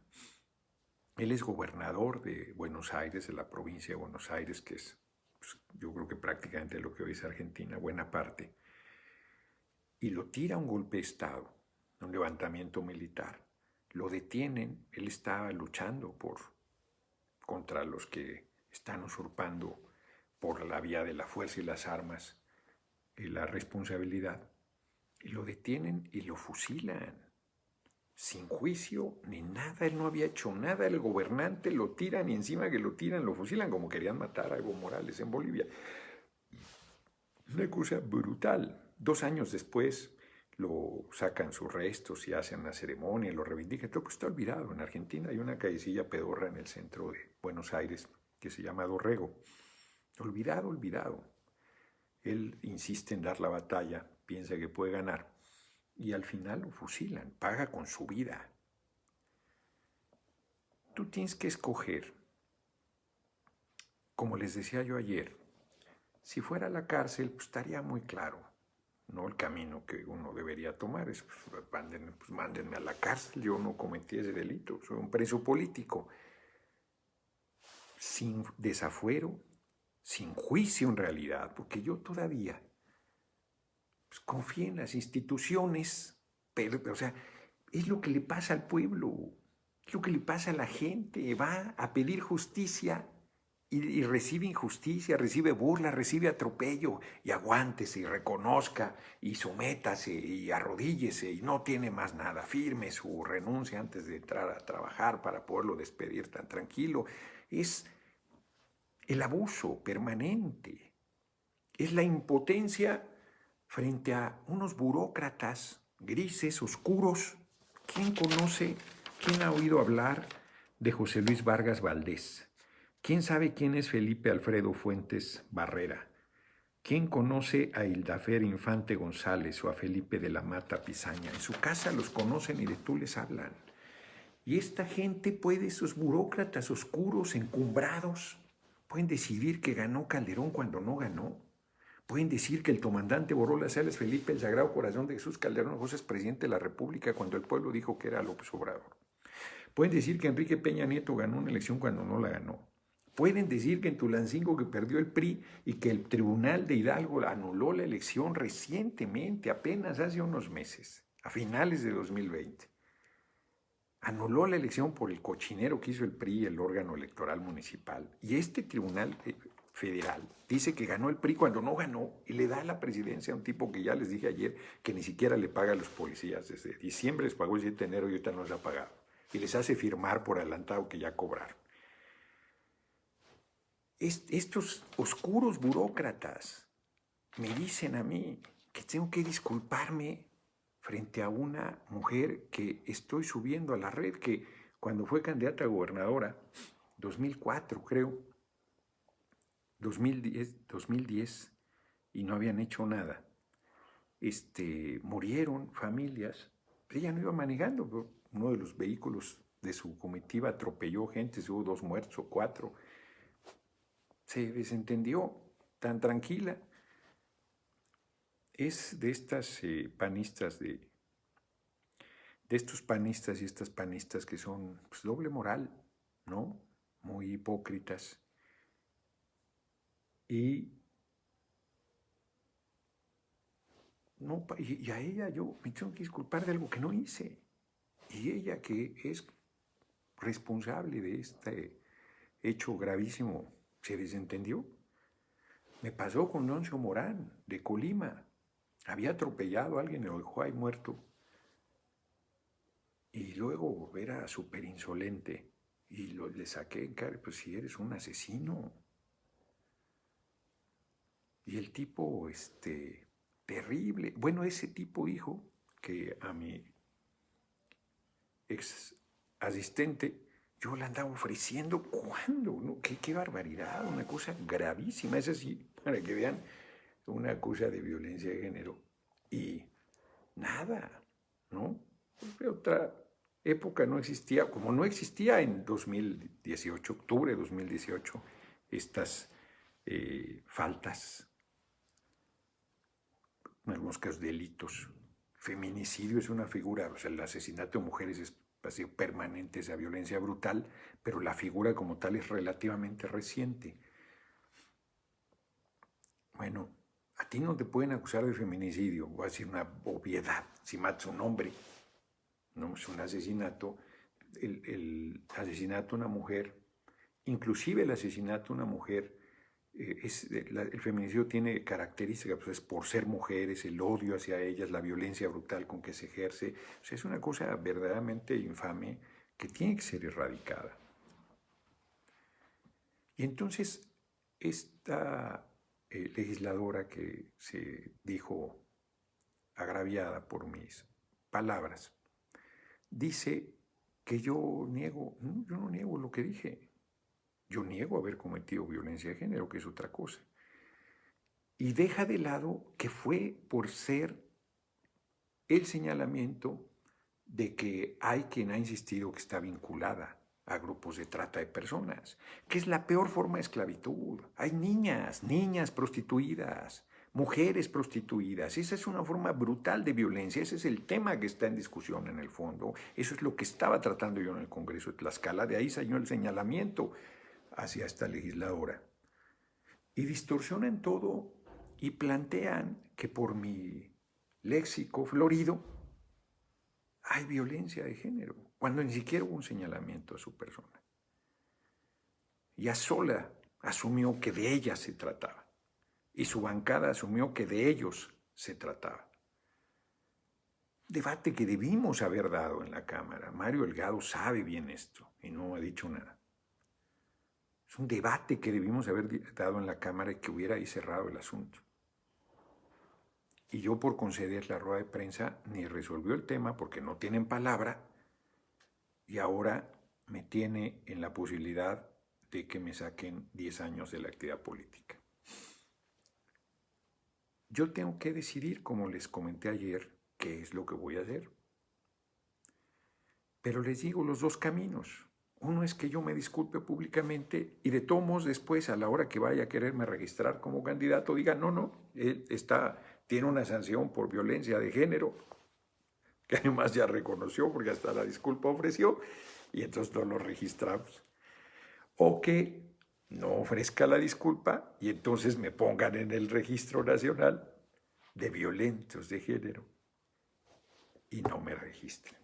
él es gobernador de Buenos Aires, de la provincia de Buenos Aires, que es, pues, yo creo que prácticamente lo que hoy es Argentina, buena parte. Y lo tira un golpe de Estado, un levantamiento militar. Lo detienen, él estaba luchando contra los que están usurpando por la vía de la fuerza y las armas y la responsabilidad. Y lo detienen y lo fusilan. Sin juicio ni nada, él no había hecho nada, el gobernante lo tiran y encima que lo tiran lo fusilan como querían matar a Evo Morales en Bolivia. Una cosa brutal. 2 años después lo sacan sus restos y hacen una ceremonia y lo reivindican. Todo está olvidado. En Argentina hay una callecilla pedorra en el centro de Buenos Aires que se llama Dorrego. Olvidado, olvidado. Él insiste en dar la batalla, piensa que puede ganar. Y al final lo fusilan, paga con su vida. Tú tienes que escoger, como les decía yo ayer, si fuera a la cárcel, pues estaría muy claro, ¿no? El camino que uno debería tomar es, mándenme a la cárcel, yo no cometí ese delito, soy un preso político. Sin desafuero, sin juicio en realidad, porque yo todavía confío en las instituciones, pero, o sea, es lo que le pasa al pueblo, es lo que le pasa a la gente, va a pedir justicia y recibe injusticia, recibe burla, recibe atropello, y aguántese y reconozca y sométase y arrodíllese y no tiene más nada, firme su renuncia antes de entrar a trabajar para poderlo despedir tan tranquilo. Es el abuso permanente, es la impotencia frente a unos burócratas grises, oscuros. ¿Quién ha oído hablar de José Luis Vargas Valdés? ¿Quién sabe quién es Felipe Alfredo Fuentes Barrera? ¿Quién conoce a Hildafer Infante González o a Felipe de la Mata Pizaña? En su casa los conocen y de tú les hablan. Y esta gente esos burócratas oscuros, encumbrados, pueden decidir que ganó Calderón cuando no ganó. Pueden decir que el comandante Borola Salas Felipe, el Sagrado Corazón de Jesús Calderón Hinojosa, es presidente de la República cuando el pueblo dijo que era López Obrador. Pueden decir que Enrique Peña Nieto ganó una elección cuando no la ganó. Pueden decir que en Tulancingo que perdió el PRI y que el Tribunal de Hidalgo anuló la elección recientemente, apenas hace unos meses, a finales de 2020. Anuló la elección por el cochinero que hizo el PRI, el órgano electoral municipal. Y este Tribunal Federal dice que ganó el PRI cuando no ganó y le da la presidencia a un tipo que ya les dije ayer que ni siquiera le paga a los policías. Desde diciembre les pagó el 7 de enero y ahorita no les ha pagado. Y les hace firmar por adelantado que ya cobraron. Estos oscuros burócratas me dicen a mí que tengo que disculparme frente a una mujer que estoy subiendo a la red, que cuando fue candidata a gobernadora, 2004 creo, 2010 y no habían hecho nada. Murieron familias. Ella no iba manejando, pero uno de los vehículos de su comitiva atropelló gente, hubo 2 muertos o 4. Se desentendió tan tranquila. Es de estas panistas, de estos panistas y estas panistas que son pues, doble moral, ¿no? Muy hipócritas. Y a ella yo me tengo que disculpar de algo que no hice. Y ella, que es responsable de este hecho gravísimo, se desentendió. Me pasó con Leoncio Morán, de Colima. Había atropellado a alguien y lo dejó ahí muerto. Y luego era súper insolente. Y le saqué en cara, pues si eres un asesino. Y el tipo, terrible. Bueno, ese tipo dijo que a mi ex asistente yo le andaba ofreciendo, ¿cuándo? ¿No? ¿Qué barbaridad, una cosa gravísima. Es así, para que vean, una cosa de violencia de género. Y nada, ¿no? De otra época no existía, como no existía en 2018, octubre de 2018, estas faltas, en algunos casos delitos. Feminicidio es una figura, o sea, el asesinato de mujeres es así, permanente, esa violencia brutal, pero la figura como tal es relativamente reciente. Bueno, a ti no te pueden acusar de feminicidio, voy a decir una obviedad, si matas a un hombre, no es un asesinato, el asesinato a una mujer, inclusive el asesinato a una mujer, el feminicidio tiene características, pues, por ser mujeres, el odio hacia ellas, la violencia brutal con que se ejerce. O sea, es una cosa verdaderamente infame que tiene que ser erradicada. Y entonces, esta legisladora que se dijo agraviada por mis palabras, dice que yo niego. No, yo no niego lo que dije. Yo niego haber cometido violencia de género, que es otra cosa. Y deja de lado que fue por ser el señalamiento de que hay quien ha insistido que está vinculada a grupos de trata de personas, que es la peor forma de esclavitud. Hay niñas prostituidas, mujeres prostituidas. Esa es una forma brutal de violencia. Ese es el tema que está en discusión en el fondo. Eso es lo que estaba tratando yo en el Congreso de Tlaxcala. De ahí salió el señalamiento hacia esta legisladora. Y distorsionan todo y plantean que por mi léxico florido hay violencia de género, cuando ni siquiera hubo un señalamiento a su persona. Y Azola asumió que de ella se trataba, y su bancada asumió que de ellos se trataba. Debate que debimos haber dado en la Cámara. Mario Delgado sabe bien esto y no ha dicho nada. Es un debate que debimos haber dado en la Cámara y que hubiera ahí cerrado el asunto. Y yo, por conceder la rueda de prensa, ni resolvió el tema porque no tienen palabra y ahora me tiene en la posibilidad de que me saquen 10 años de la actividad política. Yo tengo que decidir, como les comenté ayer, qué es lo que voy a hacer. Pero les digo los dos caminos. Uno es que yo me disculpe públicamente y de todos modos después, a la hora que vaya a quererme registrar como candidato, diga, no, él tiene una sanción por violencia de género, que además ya reconoció porque hasta la disculpa ofreció, y entonces no lo registramos. O que no ofrezca la disculpa y entonces me pongan en el registro nacional de violentos de género y no me registren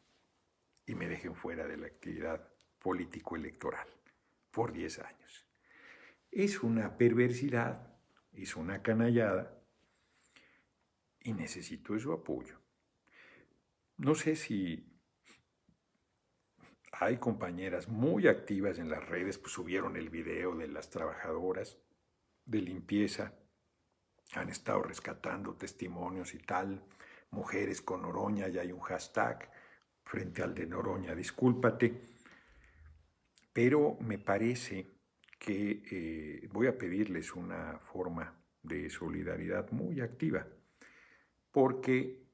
y me dejen fuera de la actividad político-electoral por 10 años. Es una perversidad, es una canallada y necesito su apoyo. No sé si hay compañeras muy activas en las redes, pues subieron el video de las trabajadoras de limpieza, han estado rescatando testimonios y tal, mujeres con Noroña, ya hay un hashtag frente al de Noroña, discúlpate, pero me parece que voy a pedirles una forma de solidaridad muy activa, porque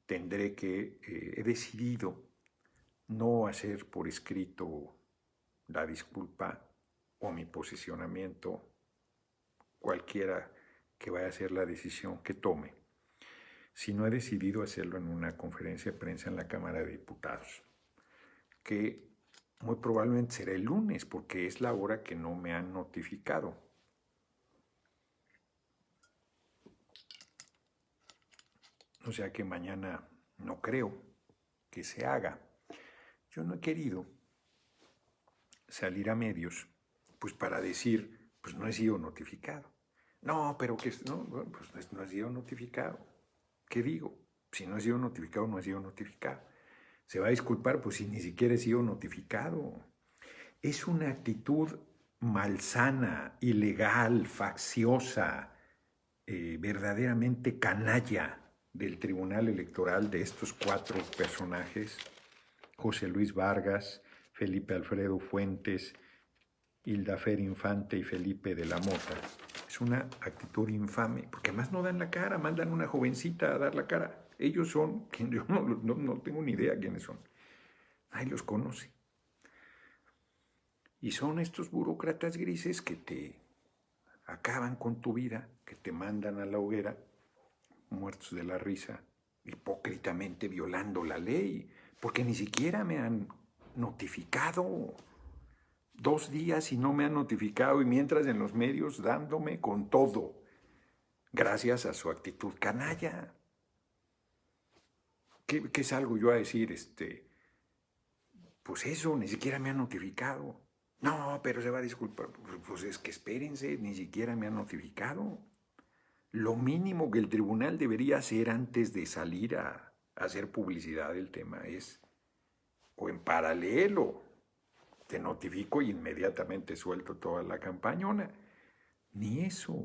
he decidido no hacer por escrito la disculpa o mi posicionamiento, cualquiera que vaya a ser la decisión que tome, sino he decidido hacerlo en una conferencia de prensa en la Cámara de Diputados, que muy probablemente será el lunes, porque es la hora que no me han notificado. O sea que mañana no creo que se haga. Yo no he querido salir a medios pues para decir, pues no he sido notificado. No, pero que no, pues no he sido notificado. ¿Qué digo? Si no he sido notificado, no he sido notificado. Se va a disculpar, pues si ni siquiera he sido notificado. Es una actitud malsana, ilegal, facciosa, verdaderamente canalla del Tribunal Electoral de estos 4 personajes, José Luis Vargas, Felipe Alfredo Fuentes, Hildafer Infante y Felipe de la Mota. Es una actitud infame, porque además no dan la cara, mandan una jovencita a dar la cara. Ellos son, yo no tengo ni idea quiénes son. Nadie los conoce. Y son estos burócratas grises que te acaban con tu vida, que te mandan a la hoguera, muertos de la risa, hipócritamente violando la ley, porque ni siquiera me han notificado. 2 días y no me han notificado, y mientras en los medios dándome con todo, gracias a su actitud canalla. ¿Qué salgo yo a decir? Pues eso, ni siquiera me han notificado. No, pero se va a disculpar. Pues es que espérense, ni siquiera me han notificado. Lo mínimo que el tribunal debería hacer antes de salir a hacer publicidad del tema es, o en paralelo, te notifico y inmediatamente suelto toda la campañona. Ni eso.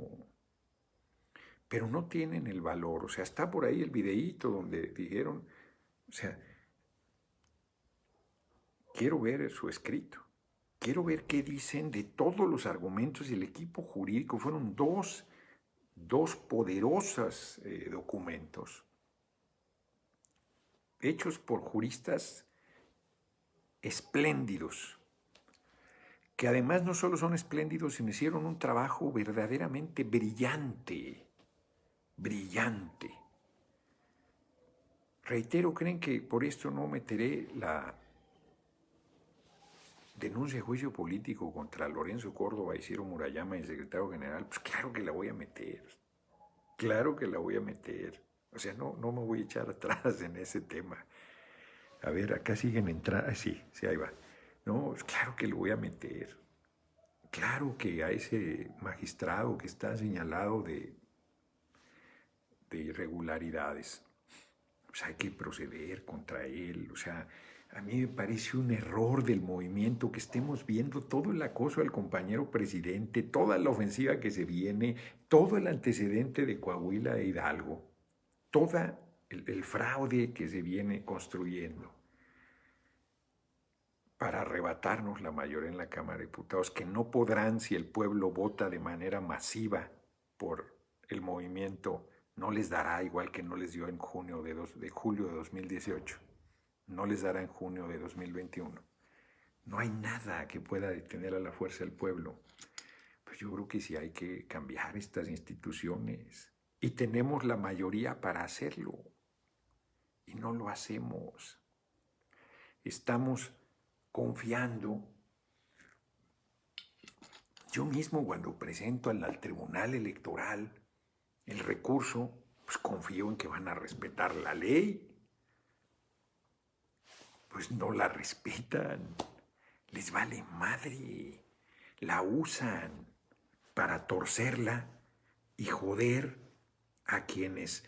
Pero no tienen el valor. O sea, está por ahí el videíto donde dijeron, o sea, quiero ver su escrito. Quiero ver qué dicen de todos los argumentos del equipo jurídico. Fueron dos poderosos documentos hechos por juristas espléndidos, que además no solo son espléndidos, sino hicieron un trabajo verdaderamente brillante, brillante. Reitero, ¿creen que por esto no meteré la denuncia de juicio político contra Lorenzo Córdoba, Isidro Murayama y el secretario general? Pues claro que la voy a meter, claro que la voy a meter. O sea, no me voy a echar atrás en ese tema. A ver, acá siguen entrando, sí, ahí va. No, claro que lo voy a meter. Claro que a ese magistrado que está señalado de irregularidades, pues hay que proceder contra él. O sea, a mí me parece un error del movimiento que estemos viendo todo el acoso al compañero presidente, toda la ofensiva que se viene, todo el antecedente de Coahuila e Hidalgo, todo el fraude que se viene construyendo para arrebatarnos la mayoría en la Cámara de Diputados, que no podrán si el pueblo vota de manera masiva por el movimiento, no les dará, igual que no les dio en julio de 2018, no les dará en junio de 2021. No hay nada que pueda detener a la fuerza del pueblo. Pues yo creo que sí hay que cambiar estas instituciones. Y tenemos la mayoría para hacerlo. Y no lo hacemos. Estamos confiando. Yo mismo cuando presento al Tribunal Electoral el recurso, pues confío en que van a respetar la ley. Pues no la respetan. Les vale madre. La usan para torcerla y joder a quienes...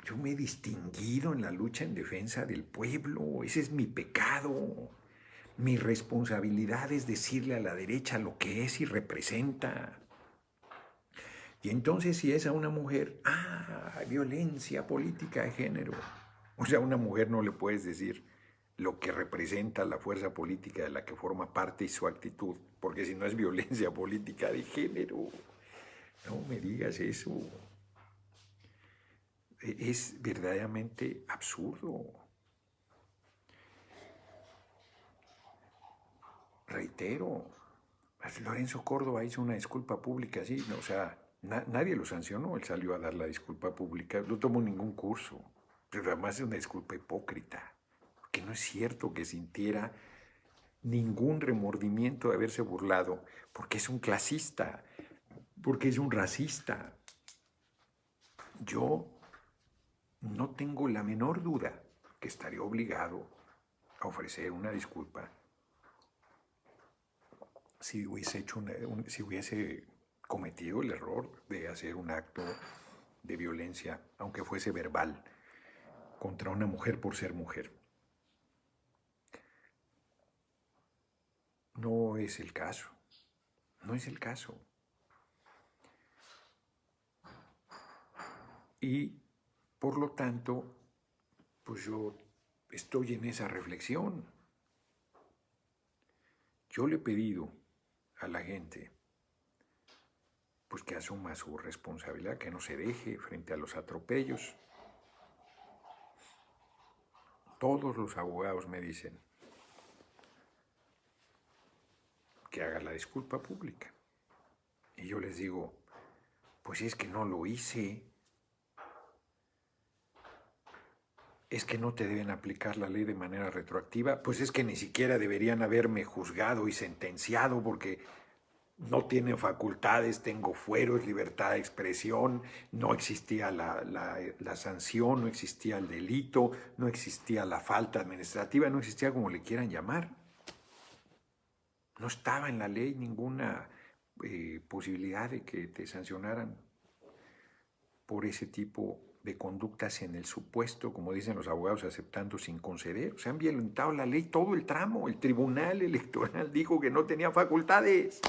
Yo me he distinguido en la lucha en defensa del pueblo. Ese es mi pecado. Mi responsabilidad es decirle a la derecha lo que es y representa. Y entonces si es a una mujer, violencia política de género. O sea, a una mujer no le puedes decir lo que representa la fuerza política de la que forma parte y su actitud, porque si no es violencia política de género. No me digas eso. Es verdaderamente absurdo. Reitero, Lorenzo Córdoba hizo una disculpa pública, sí, no, o sea, nadie lo sancionó, él salió a dar la disculpa pública, no tomó ningún curso, pero además es una disculpa hipócrita, porque no es cierto que sintiera ningún remordimiento de haberse burlado, porque es un clasista, porque es un racista. Yo no tengo la menor duda que estaría obligado a ofrecer una disculpa si hubiese si hubiese cometido el error de hacer un acto de violencia, aunque fuese verbal, contra una mujer por ser mujer. No es el caso. No es el caso. Y por lo tanto, pues yo estoy en esa reflexión. Yo le he pedido a la gente pues que asuma su responsabilidad, que no se deje frente a los atropellos. Todos los abogados me dicen que haga la disculpa pública. Y yo les digo, pues es que no lo hice. Es que no te deben aplicar la ley de manera retroactiva. Pues es que ni siquiera deberían haberme juzgado y sentenciado porque no tienen facultades, tengo fueros, libertad de expresión, no existía la sanción, no existía el delito, no existía la falta administrativa, no existía como le quieran llamar. No estaba en la ley ninguna posibilidad de que te sancionaran por ese tipo de conductas en el supuesto, como dicen los abogados, aceptando sin conceder. O sea, han violentado la ley todo el tramo. El Tribunal Electoral dijo que no tenía facultades.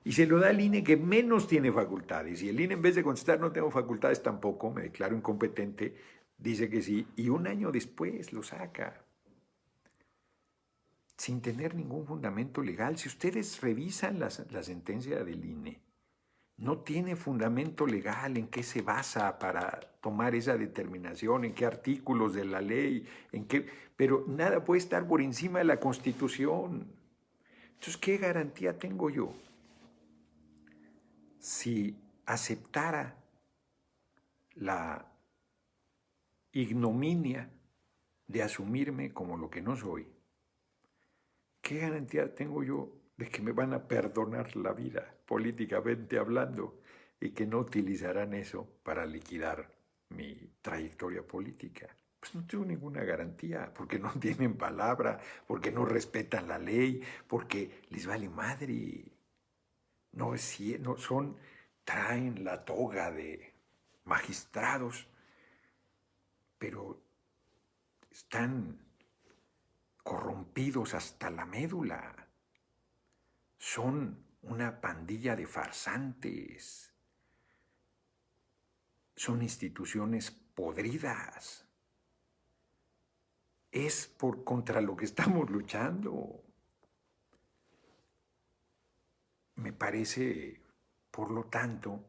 Y se lo da al INE que menos tiene facultades. Y el INE en vez de contestar no tengo facultades tampoco, me declaro incompetente, dice que sí. Y un año después lo saca. Sin tener ningún fundamento legal. Si ustedes revisan la sentencia del INE, no tiene fundamento legal en qué se basa para tomar esa determinación, en qué artículos de la ley, pero nada puede estar por encima de la Constitución. Entonces, ¿qué garantía tengo yo? Si aceptara la ignominia de asumirme como lo que no soy, ¿qué garantía tengo yo de que me van a perdonar la vida, políticamente hablando, y que no utilizarán eso para liquidar mi trayectoria política? Pues no tengo ninguna garantía, porque no tienen palabra, porque no respetan la ley, porque les vale madre. No traen la toga de magistrados, pero están corrompidos hasta la médula. Son una pandilla de farsantes. Son instituciones podridas. Es contra lo que estamos luchando. Me parece, por lo tanto,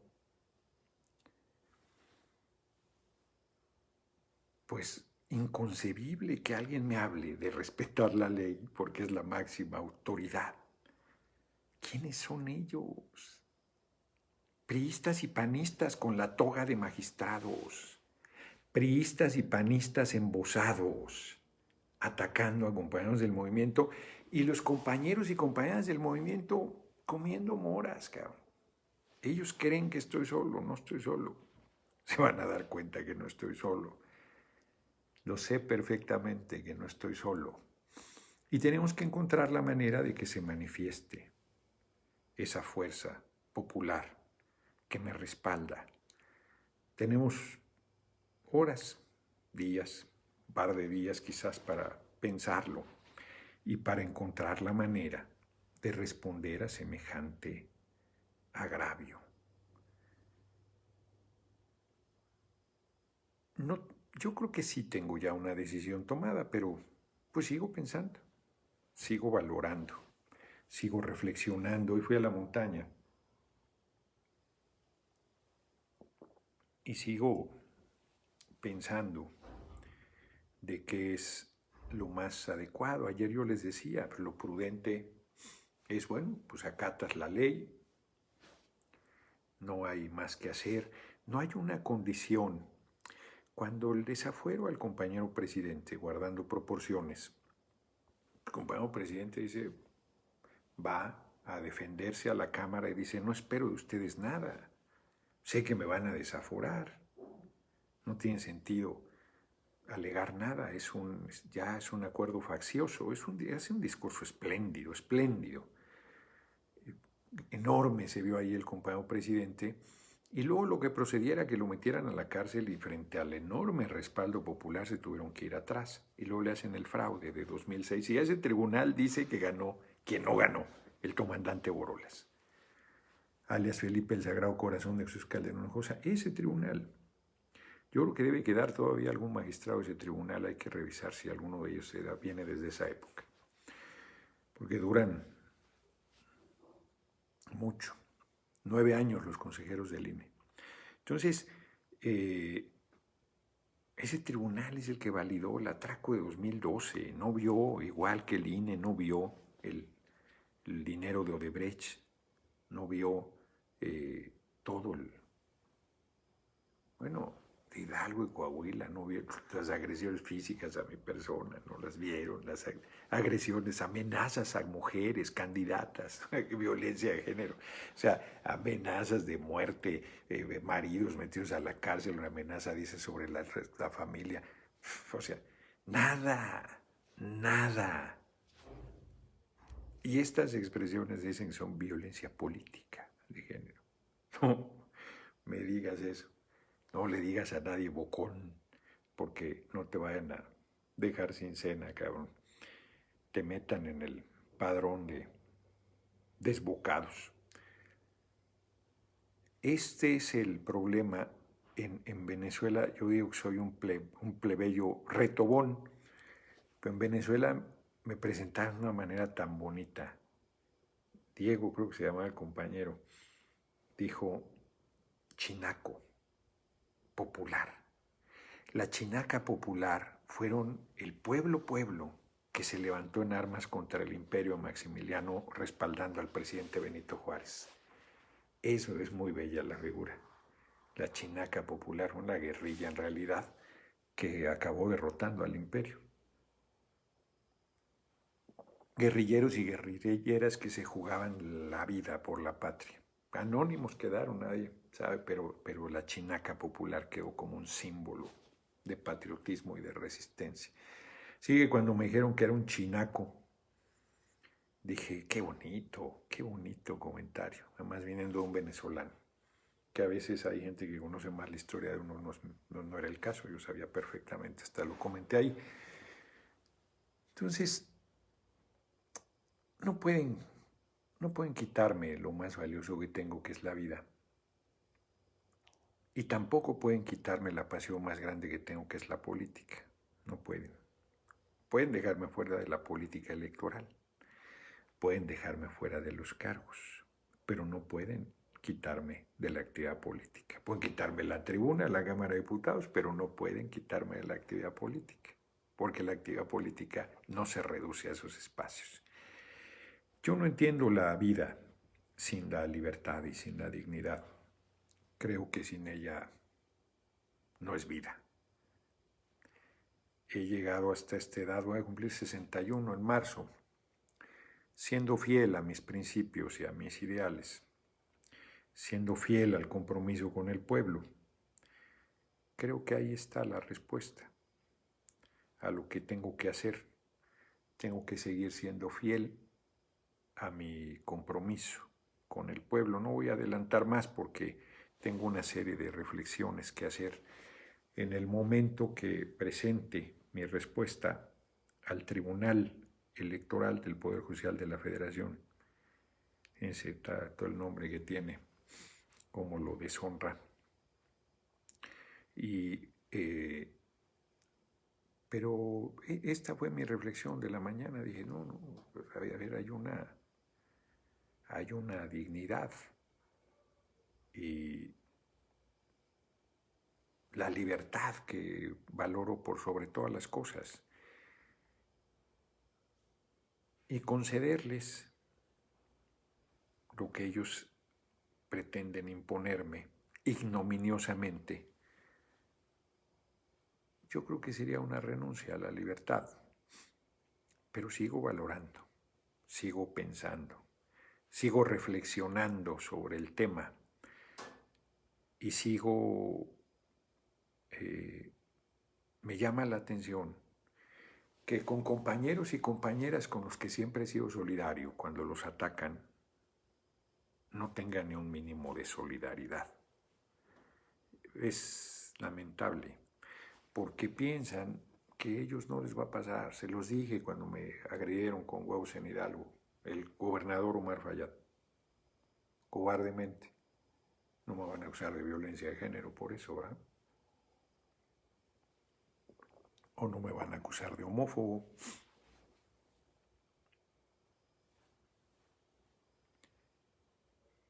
pues inconcebible que alguien me hable de respetar la ley porque es la máxima autoridad. ¿Quiénes son ellos? Priistas y panistas con la toga de magistrados, priistas y panistas embosados, atacando a compañeros del movimiento y los compañeros y compañeras del movimiento comiendo moras, cabrón. Ellos creen que estoy solo, no estoy solo. Se van a dar cuenta que no estoy solo. Lo sé perfectamente que no estoy solo. Y tenemos que encontrar la manera de que se manifieste esa fuerza popular que me respalda. Tenemos horas, días, un par de días quizás para pensarlo y para encontrar la manera de responder a semejante agravio. No, yo creo que sí tengo ya una decisión tomada, pero pues sigo pensando, sigo valorando, sigo reflexionando. Hoy fui a la montaña y sigo pensando de qué es lo más adecuado. Ayer yo les decía, lo prudente es, bueno, pues acatas la ley, no hay más que hacer, no hay una condición. Cuando el desafuero al compañero presidente, guardando proporciones, el compañero presidente dice, va a defenderse a la Cámara y dice, no espero de ustedes nada, sé que me van a desaforar, no tiene sentido alegar nada, ya es un acuerdo faccioso, es un discurso espléndido, espléndido. Enorme se vio ahí el compañero presidente, y luego lo que procediera que lo metieran a la cárcel y frente al enorme respaldo popular se tuvieron que ir atrás, y luego le hacen el fraude de 2006, y ese tribunal dice que ganó quien no ganó, el comandante Borolas, alias Felipe el Sagrado Corazón de Jesús Calderón Hinojosa. Ese tribunal, yo creo que debe quedar todavía algún magistrado de ese tribunal, hay que revisar si alguno de ellos viene desde esa época, porque duran mucho, 9 años los consejeros del INE. Entonces, ese tribunal es el que validó el atraco de 2012, no vio, igual que el INE, no vio el dinero de Odebrecht, no vio todo de Hidalgo y Coahuila, no vio las agresiones físicas a mi persona, no las vieron, las agresiones, amenazas a mujeres, candidatas, violencia de género, o sea, amenazas de muerte, maridos metidos a la cárcel, una amenaza, dice, sobre la familia, o sea, nada, nada. Y estas expresiones dicen que son violencia política de género. No me digas eso. No le digas a nadie bocón, porque no te vayan a dejar sin cena, cabrón. Te metan en el padrón de desbocados. Este es el problema en Venezuela. Yo digo que soy un plebeyo retobón, pero en Venezuela me presentaron de una manera tan bonita. Diego, creo que se llamaba el compañero, dijo chinaco popular. La chinaca popular fueron el pueblo que se levantó en armas contra el imperio maximiliano respaldando al presidente Benito Juárez. Eso es muy bella la figura. La chinaca popular, una guerrilla en realidad que acabó derrotando al imperio. Guerrilleros y guerrilleras que se jugaban la vida por la patria. Anónimos quedaron, nadie sabe, pero la chinaca popular quedó como un símbolo de patriotismo y de resistencia. Así que cuando me dijeron que era un chinaco, dije, qué bonito comentario. Además viniendo de un venezolano, que a veces hay gente que conoce más la historia de uno, no era el caso, yo sabía perfectamente, hasta lo comenté ahí. Entonces, no pueden quitarme lo más valioso que tengo, que es la vida. Y tampoco pueden quitarme la pasión más grande que tengo, que es la política. No pueden. Pueden dejarme fuera de la política electoral. Pueden dejarme fuera de los cargos. Pero no pueden quitarme de la actividad política. Pueden quitarme la tribuna de la Cámara de Diputados, pero no pueden quitarme de la actividad política, porque la actividad política no se reduce a esos espacios. Yo no entiendo la vida sin la libertad y sin la dignidad. Creo que sin ella no es vida. He llegado hasta esta edad, voy a cumplir 61 en marzo, siendo fiel a mis principios y a mis ideales, siendo fiel al compromiso con el pueblo. Creo que ahí está la respuesta a lo que tengo que hacer. Tengo que seguir siendo fiel a mi compromiso con el pueblo. No voy a adelantar más porque tengo una serie de reflexiones que hacer en el momento que presente mi respuesta al Tribunal Electoral del Poder Judicial de la Federación. Ese está todo el nombre que tiene, como lo deshonra. Pero esta fue mi reflexión de la mañana. Dije, no, a ver, hay una dignidad y la libertad que valoro por sobre todas las cosas. Y concederles lo que ellos pretenden imponerme ignominiosamente, yo creo que sería una renuncia a la libertad. Pero sigo valorando, sigo pensando, sigo reflexionando sobre el tema y me llama la atención que con compañeros y compañeras con los que siempre he sido solidario, cuando los atacan, no tengan ni un mínimo de solidaridad. Es lamentable, porque piensan que a ellos no les va a pasar. Se los dije cuando me agredieron con huevos en Hidalgo, el gobernador Omar Fayad, cobardemente. No me van a acusar de violencia de género por eso, ¿verdad? O no me van a acusar de homófobo.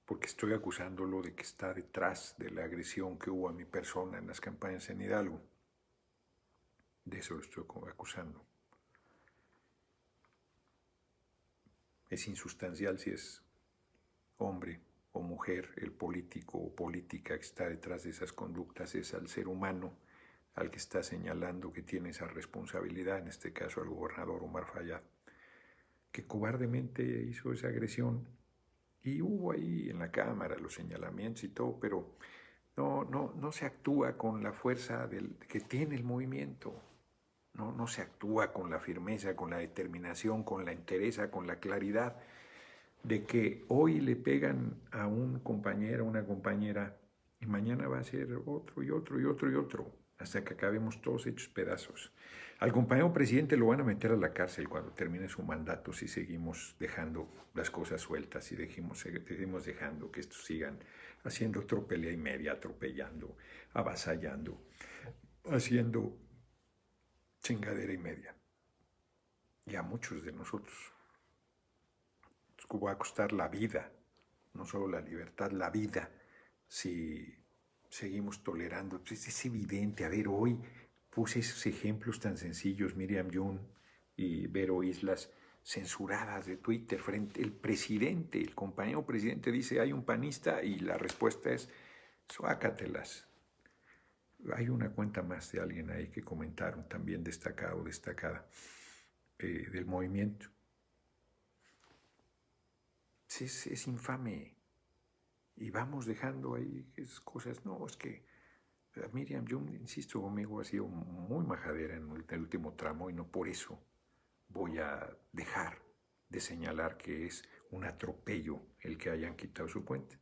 Porque estoy acusándolo de que está detrás de la agresión que hubo a mi persona en las campañas en Hidalgo. De eso lo estoy acusando. Es insustancial si es hombre o mujer, el político o política que está detrás de esas conductas, es al ser humano al que está señalando que tiene esa responsabilidad, en este caso al gobernador Omar Fayad, que cobardemente hizo esa agresión. Y hubo ahí en la Cámara los señalamientos y todo, pero no se actúa con la fuerza que tiene el movimiento. No se actúa con la firmeza, con la determinación, con la entereza, con la claridad de que hoy le pegan a un compañero, a una compañera, y mañana va a ser otro y otro y otro y otro, hasta que acabemos todos hechos pedazos. Al compañero presidente lo van a meter a la cárcel cuando termine su mandato si seguimos dejando las cosas sueltas y seguimos dejando que estos sigan haciendo tropelía y media, atropellando, avasallando, haciendo chingadera y media. Y a muchos de nosotros va a costar la vida, no solo la libertad, la vida, si seguimos tolerando. Pues es evidente. A ver, hoy puse esos ejemplos tan sencillos, Miriam Jun y Vero Islas, censuradas de Twitter frente al presidente. El compañero presidente dice, hay un panista, y la respuesta es, suácatelas. Hay una cuenta más de alguien ahí que comentaron, también destacado, destacada, del movimiento. Es infame. Y vamos dejando ahí esas cosas. No, es que Miriam, yo insisto conmigo, ha sido muy majadera en el último tramo y no por eso voy a dejar de señalar que es un atropello el que hayan quitado su puente.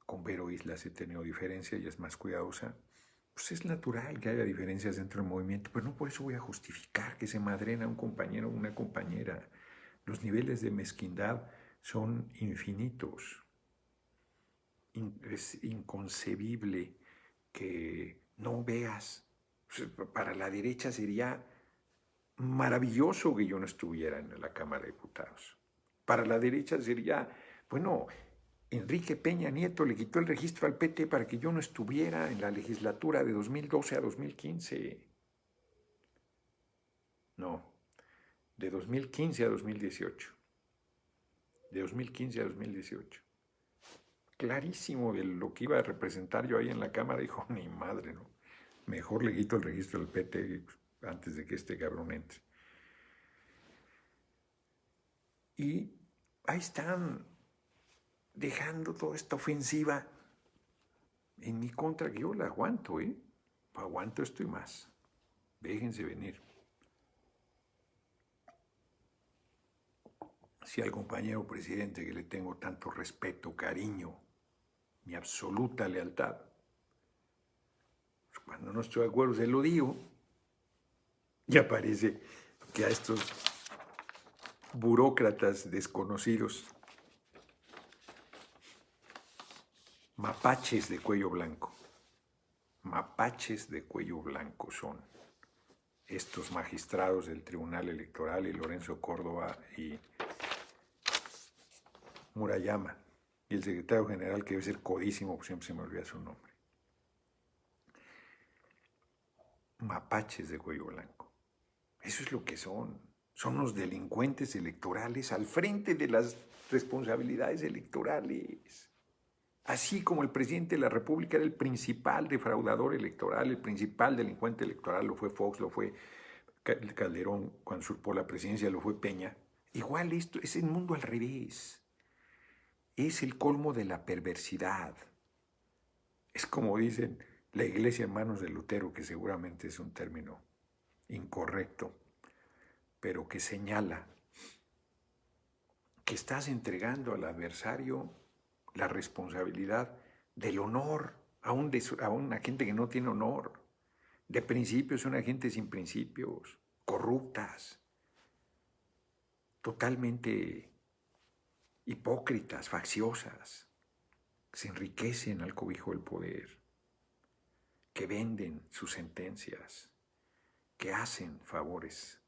Con Vero Islas he tenido diferencia, ella es más cuidadosa. Pues es natural que haya diferencias dentro del movimiento, pero no por eso voy a justificar que se madrena un compañero o una compañera. Los niveles de mezquindad son infinitos. Es inconcebible que no veas. Para la derecha sería maravilloso que yo no estuviera en la Cámara de Diputados. Para la derecha sería, bueno, Enrique Peña Nieto le quitó el registro al PT para que yo no estuviera en la legislatura de 2012 a 2015. No, de 2015 a 2018. De 2015 a 2018. Clarísimo de lo que iba a representar yo ahí en la Cámara, dijo, ni madre, ¿no? Mejor le quito el registro al PT antes de que este cabrón entre. Y ahí están dejando toda esta ofensiva en mi contra, que yo la aguanto, ¿eh? Aguanto esto y más. Déjense venir. Si al compañero presidente que le tengo tanto respeto, cariño, mi absoluta lealtad, pues cuando no estoy de acuerdo se lo digo, y aparece que a estos burócratas desconocidos, mapaches de cuello blanco son estos magistrados del Tribunal Electoral y Lorenzo Córdoba y Murayama, y el secretario general, que debe ser codísimo, pues siempre se me olvida su nombre. Mapaches de cuello blanco. Eso es lo que son. Son los delincuentes electorales al frente de las responsabilidades electorales. Así como el presidente de la República era el principal defraudador electoral, el principal delincuente electoral, lo fue Fox, lo fue Calderón cuando usurpó la presidencia, lo fue Peña. Igual esto es el mundo al revés. Es el colmo de la perversidad. Es como dicen la iglesia en manos de Lutero, que seguramente es un término incorrecto, pero que señala que estás entregando al adversario la responsabilidad del honor a una gente que no tiene honor, de principios, una gente sin principios, corruptas, totalmente hipócritas, facciosas, que se enriquecen al cobijo del poder, que venden sus sentencias, que hacen favores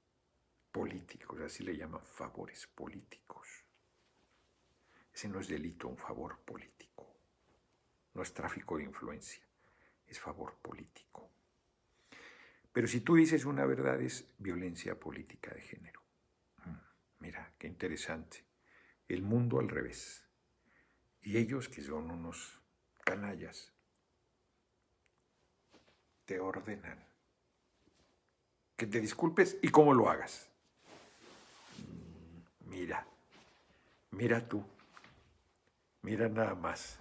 políticos, así le llaman, favores políticos. Ese no es delito, un favor político. No es tráfico de influencia, es favor político. Pero si tú dices una verdad, es violencia política de género. Mira, qué interesante. El mundo al revés. Y ellos, que son unos canallas, te ordenan que te disculpes y cómo lo hagas. Mira tú, mira nada más.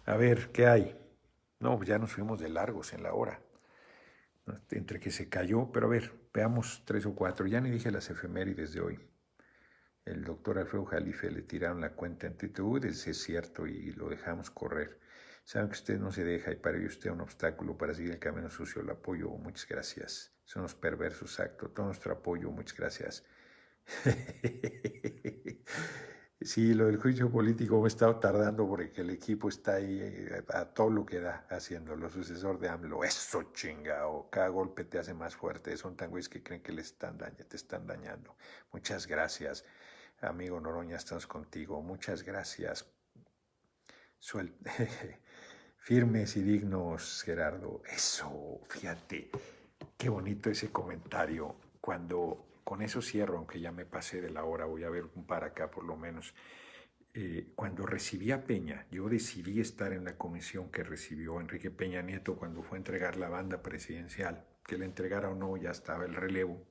A ver, ¿qué hay? No, pues ya nos fuimos de largos en la hora. Entre que se cayó, pero a ver, veamos 3 o 4. Ya ni dije las efemérides de hoy. El doctor Alfredo Jalife le tiraron la cuenta en Twitter, es cierto, y lo dejamos correr. Saben que usted no se deja y para ello usted es un obstáculo para seguir el camino sucio. El apoyo, muchas gracias. Son los perversos actos. Todo nuestro apoyo, muchas gracias. Sí, lo del juicio político me he estado tardando porque el equipo está ahí a todo lo que da haciéndolo. Sucesor de AMLO, eso chingao, cada golpe te hace más fuerte. Son tan güeyes que creen que te están dañando. Muchas gracias, amigo Noroña, estamos contigo. Muchas gracias. Firmes y dignos, Gerardo. Eso, fíjate, qué bonito ese comentario. Con eso cierro, aunque ya me pasé de la hora, voy a ver un para acá por lo menos. Cuando recibí a Peña, yo decidí estar en la comisión que recibió Enrique Peña Nieto cuando fue a entregar la banda presidencial. Que le entregara o no, ya estaba el relevo.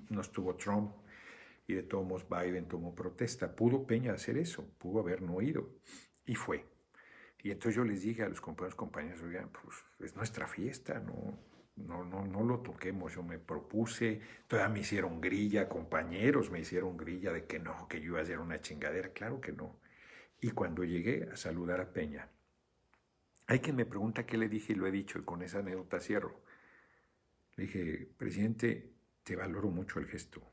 No estuvo Trump y de todos modos Biden tomó protesta. ¿Pudo Peña hacer eso? Pudo haber no ido. Y fue. Y entonces yo les dije a los compañeros, oigan, pues es nuestra fiesta, no lo toquemos. Yo me propuse, todavía me hicieron grilla, compañeros me hicieron grilla de que no, que yo iba a hacer una chingadera. Claro que no. Y cuando llegué a saludar a Peña, hay quien me pregunta qué le dije y lo he dicho, y con esa anécdota cierro. Le dije, presidente, te valoro mucho el gesto.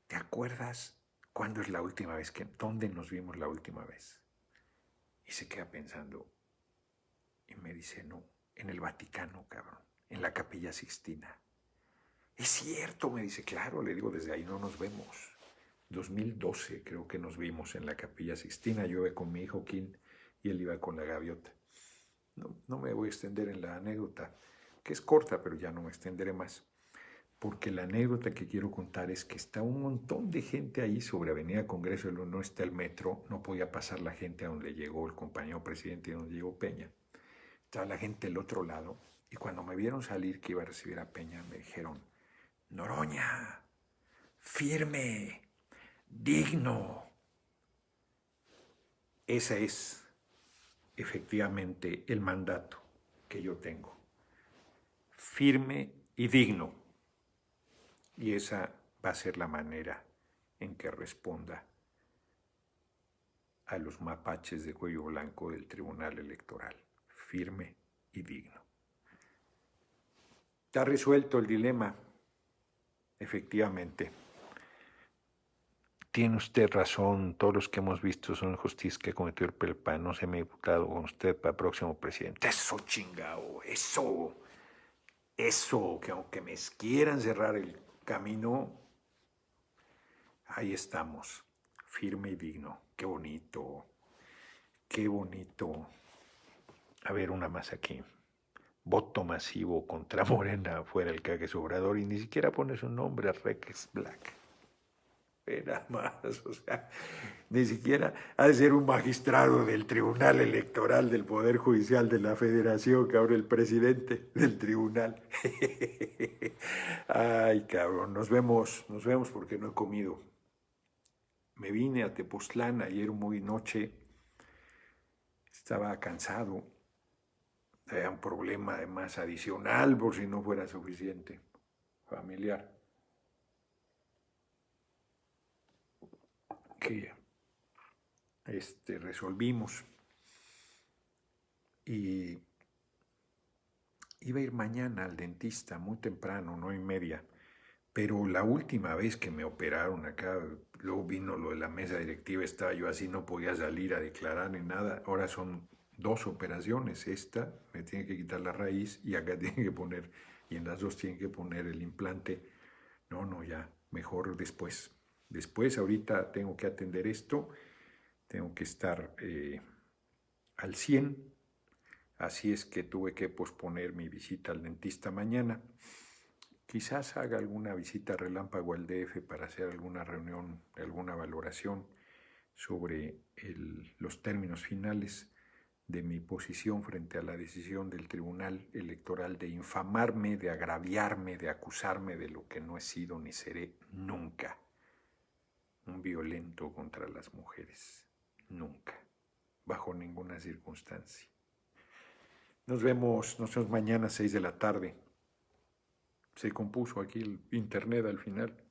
¿Te acuerdas cuándo es la última vez dónde nos vimos la última vez? Y se queda pensando y me dice, no, en el Vaticano, cabrón, en la Capilla Sixtina. Es cierto, me dice, claro, le digo, desde ahí no nos vemos. 2012 creo que nos vimos en la Capilla Sixtina. Yo iba con mi hijo Kim y él iba con la gaviota. No me voy a extender en la anécdota, que es corta, pero ya no me extenderé más. Porque la anécdota que quiero contar es que está un montón de gente ahí sobre Avenida Congreso, no está el metro, no podía pasar la gente a donde llegó el compañero presidente y donde llegó Peña. Estaba la gente del otro lado y cuando me vieron salir que iba a recibir a Peña me dijeron, Noroña, firme, digno. Ese es efectivamente el mandato que yo tengo, firme y digno. Y esa va a ser la manera en que responda a los mapaches de cuello blanco del Tribunal Electoral, firme y digno. Está resuelto el dilema, efectivamente. Tiene usted razón, todos los que hemos visto son injusticias que cometió el PELPAN, no se me ha diputado con usted para próximo presidente. Eso, chingao, eso, que aunque me quieran cerrar el camino, ahí estamos, firme y digno. Qué bonito, qué bonito. A ver, una más aquí. Voto masivo contra Morena fuera el Cagues Obrador y ni siquiera pone su nombre, Rex Black. Nada más, o sea, ni siquiera ha de ser un magistrado del Tribunal Electoral del Poder Judicial de la Federación, cabrón, el presidente del tribunal. Ay, cabrón, nos vemos porque no he comido. Me vine a Tepoztlán ayer muy noche, estaba cansado, había un problema además adicional por si no fuera suficiente, familiar. Que resolvimos y iba a ir mañana al dentista muy temprano, 9:30, pero la última vez que me operaron acá, luego vino lo de la mesa directiva, estaba yo así, no podía salir a declarar ni nada. Ahora son 2 operaciones, esta me tiene que quitar la raíz y acá tiene que poner, y en las 2 tienen que poner el implante. No, ya, mejor después. Después, ahorita tengo que atender esto, tengo que estar al 100, así es que tuve que posponer mi visita al dentista mañana. Quizás haga alguna visita relámpago al DF para hacer alguna reunión, alguna valoración sobre los términos finales de mi posición frente a la decisión del Tribunal Electoral de infamarme, de agraviarme, de acusarme de lo que no he sido ni seré nunca. Un violento contra las mujeres. Nunca. Bajo ninguna circunstancia. Nos vemos mañana a 6 de la tarde. Se compuso aquí el internet al final.